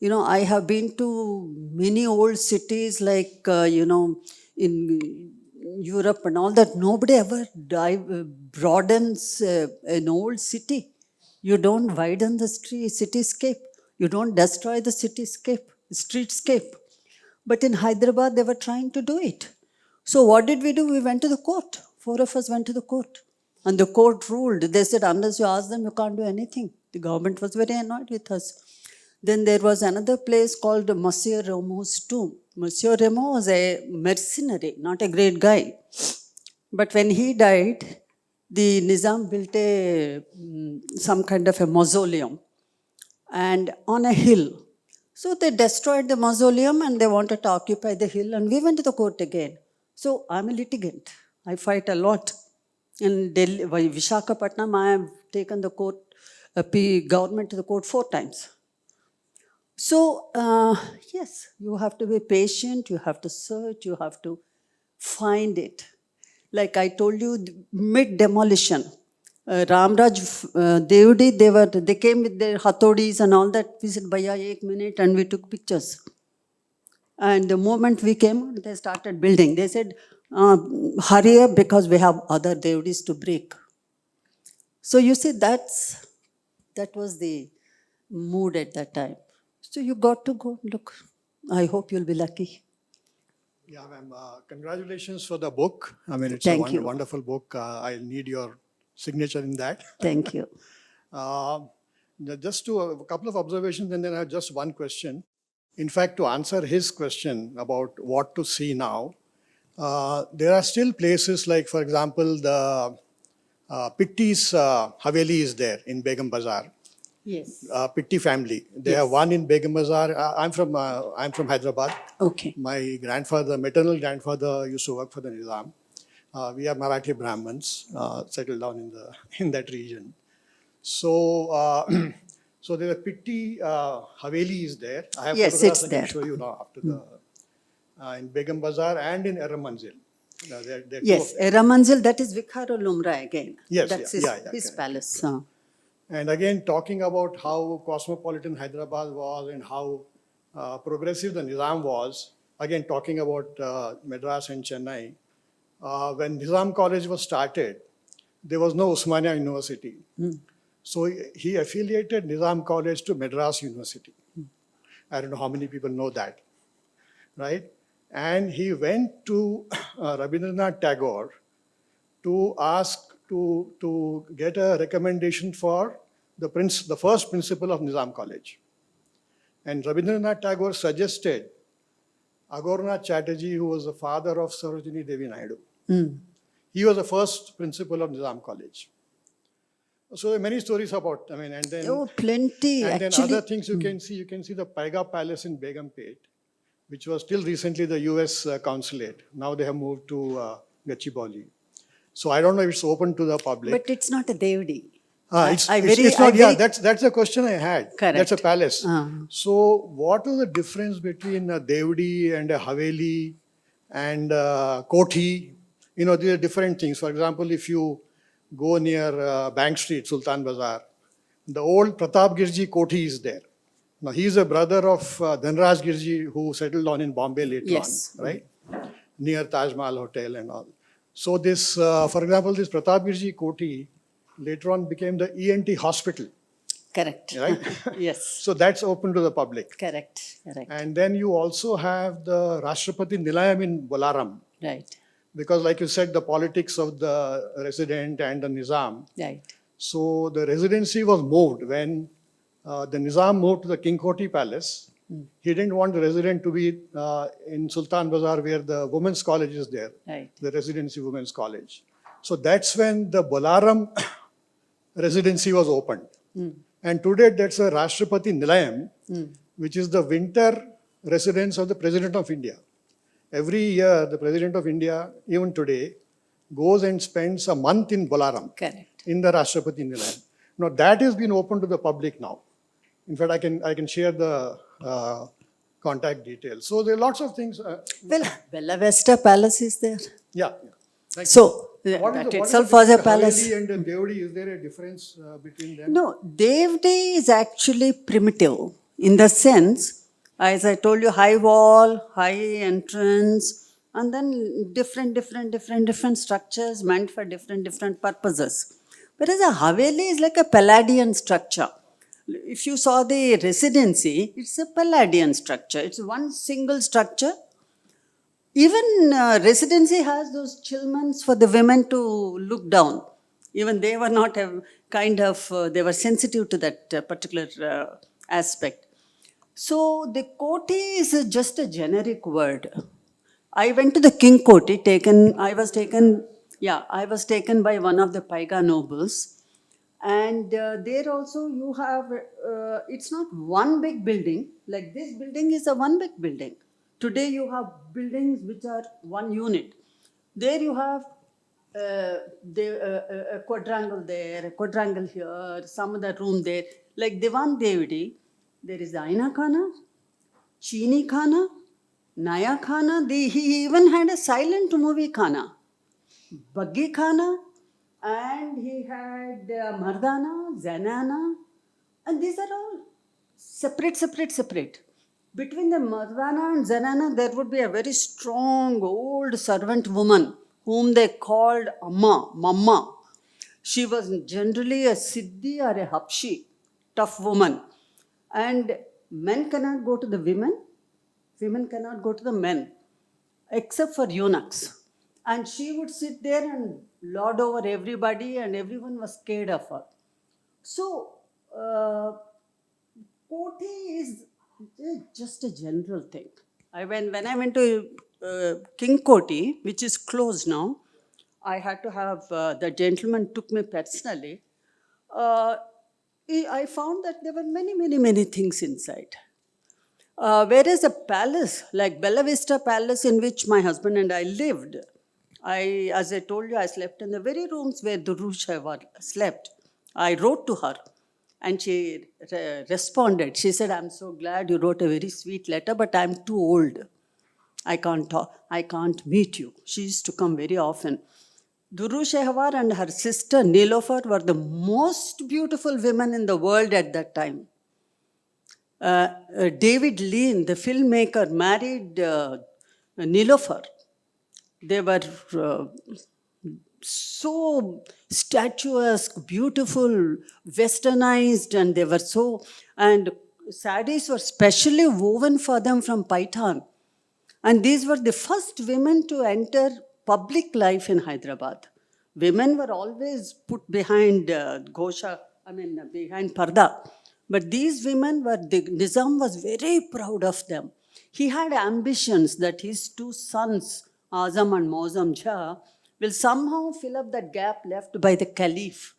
I have been to many old cities like, in Europe and all that. Nobody ever broadens an old city. You don't widen the cityscape. You don't destroy the streetscape. But in Hyderabad, they were trying to do it. So what did we do? We went to the court 4 of us went to the court. And the court ruled. They said, unless you ask them, you can't do anything. The government was very annoyed with us. Then there was another place called Monsieur Rameau's tomb. Monsieur Rameau was a mercenary, not a great guy. But when he died, the Nizam built some kind of a mausoleum and on a hill. So they destroyed the mausoleum and they wanted to occupy the hill, and we went to the court again. So I'm a litigant. I fight a lot. In Delhi, Vishakhapatnam, I have taken the court, government to the court 4 times. So, yes, you have to be patient, you have to search, you have to find it. Like I told you, mid-demolition, Ramraj, Devdi, they came with their hatodis and all that. We said, Bhaiya, 1 minute, and we took pictures. And the moment we came, they started building. They said, hurry up because we have other Devdis to break. So you see, that was the mood at that time. So you got to go. Look, I hope you'll be lucky. Yeah, ma'am. Congratulations for the book. I mean, it's Thank a you. wonderful book. I need your signature in that. Thank you. Just a couple of observations, and then I have just one question. In fact, to answer his question about what to see now, there are still places like, for example, the Pitti's Haveli is there in Begum Bazar. Yes. Pitti family. They have one in Begum Bazar. I'm from Hyderabad. Okay. My grandfather, maternal grandfather, used to work for the Nizam. We are Marathi Brahmins settled down in that region. So, so there are Pitti Haveli is there. I have Yes, photographs it's I can there. show you now after the in Begum Bazar and in Eramanzil. They're Yes, Ramanzil, that is Vikharul Lumra again. Yes, That's yeah, his correct. palace. And again, talking about how cosmopolitan Hyderabad was and how progressive the Nizam was, again, talking about Madras and Chennai, when Nizam College was started, there was no Osmania University. So he affiliated Nizam College to Madras University. I don't know how many people know that, right? And he went to Rabindranath Tagore to ask to get a recommendation for the first principal of Nizam College. And Rabindranath Tagore suggested Agornath Chatterjee, who was the father of Sarojini Devi Naidu. He was the first principal of Nizam College. So there are many stories about, and then, Oh, plenty. and then Actually, other things you can see the Paiga Palace in Begumpet, which was till recently the US consulate. Now they have moved to Gachibowli. So I don't know if it's open to the public. but it's not a Devdi. It's not, that's the question I had. Correct. That's a palace. So what is the difference between a Devdi and a Haveli and a Kothi? There are different things. For example, if you go near Bank Street, Sultan Bazar, the old Pratap Girji Kothi is there. Now, he is a brother of Dhanraj Girji, who settled down in Bombay later on, right? Near Taj Mahal Hotel and all. So this, for example, this Pratap Girji Kothi later on became the ENT hospital, Correct. right? Yes. So that's open to the public. Correct. Correct. And then you also have the Rashtrapati Nilayam in Bolaram, Right. because like you said, the politics of the resident and the Nizam. Right. So the residency was moved when the Nizam moved to the King Koti Palace. He didn't want the resident to be in Sultan Bazar where the women's college is there, Right. the residency women's college. So that's when the Bolaram residency was opened. And today that's a Rashtrapati Nilayam, which is the winter residence of the President of India. Every year, the President of India, even today, goes and spends a month in Bolaram, Correct. in the Rashtrapati Nilayam. Now that has been open to the public now. In fact, I can share the contact details. So there are lots of things. Well, Bella Vista Palace is there. Yeah. Thank you. So, What is that the- what is itself the was a difference? palace. Haveli and Devdi, is there a difference between them? No, Devdi is actually primitive in the sense, as I told you, high wall, high entrance, and then different structures meant for different purposes. Whereas a Haveli is like a Palladian structure. If you saw the residency, it's a Palladian structure. It's one single structure. Even residency has those chilmans for the women to look down. Even they were not a kind of, they were sensitive to that particular aspect. So the koti is just a generic word. I went to the king koti, I was taken by one of the Paiga nobles. And there also you have, it's not one big building, like this building is a one big building. Today you have buildings which are one unit. There you have a quadrangle there, a quadrangle here, some other room there. Like Diwan Devdi, there is Aina Khana, Chini Khana, Naya Khana. He even had a silent movie Khana. Baggi Khana, and he had Mardana, Zanana, and these are all separate. Between the Mardana and Zanana, there would be a very strong old servant woman whom they called Amma, Mamma. She was generally a Siddhi or a Hapshi, tough woman. And men cannot go to the women cannot go to the men, except for eunuchs. And she would sit there and lord over everybody, and everyone was scared of her. So, koti is just a general thing. When I went to King Koti, which is closed now, I had to have, the gentleman took me personally. I found that there were many things inside. Whereas a palace, like Bella Vista Palace, in which my husband and I lived, as I told you, I slept in the very rooms where Duru Shaiwar slept. I wrote to her, and she responded. She said, "I'm so glad you wrote a very sweet letter, but I'm too old. I can't talk. I can't meet you." She used to come very often. Duru Shehwar and her sister Nilofer were the most beautiful women in the world at that time. David Lean, the filmmaker, married Nilofer. They were so statuesque, beautiful, westernized, and they were so, and sarees were specially woven for them from Paitan. And these were the first women to enter public life in Hyderabad. Women were always put behind behind parda. But these women Nizam was very proud of them. He had ambitions that his two sons, Azam and Mozam Jha, will somehow fill up that gap left by the Caliph.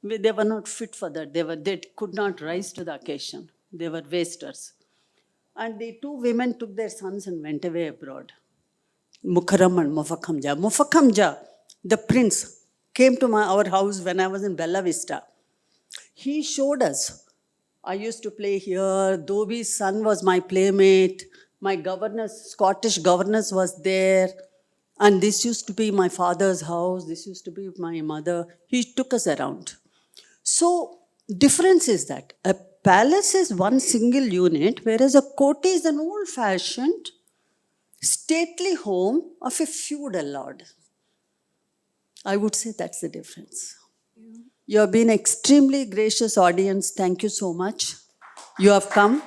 They were not fit for that. They could not rise to the occasion. They were wasters. And the two women took their sons and went away abroad. Mukharam and Mufakham Jah. Mufakham Jah, the prince, came to our house when I was in Bella Vista. He showed us. I used to play here. Dhobi's son was my playmate. My governess, Scottish governess, was there. And this used to be my father's house. This used to be my mother. He took us around. So, difference is that a palace is one single unit, whereas a koti is an old-fashioned, stately home of a feudal lord. I would say that's the difference. You have been extremely gracious audience. Thank you so much. You have come.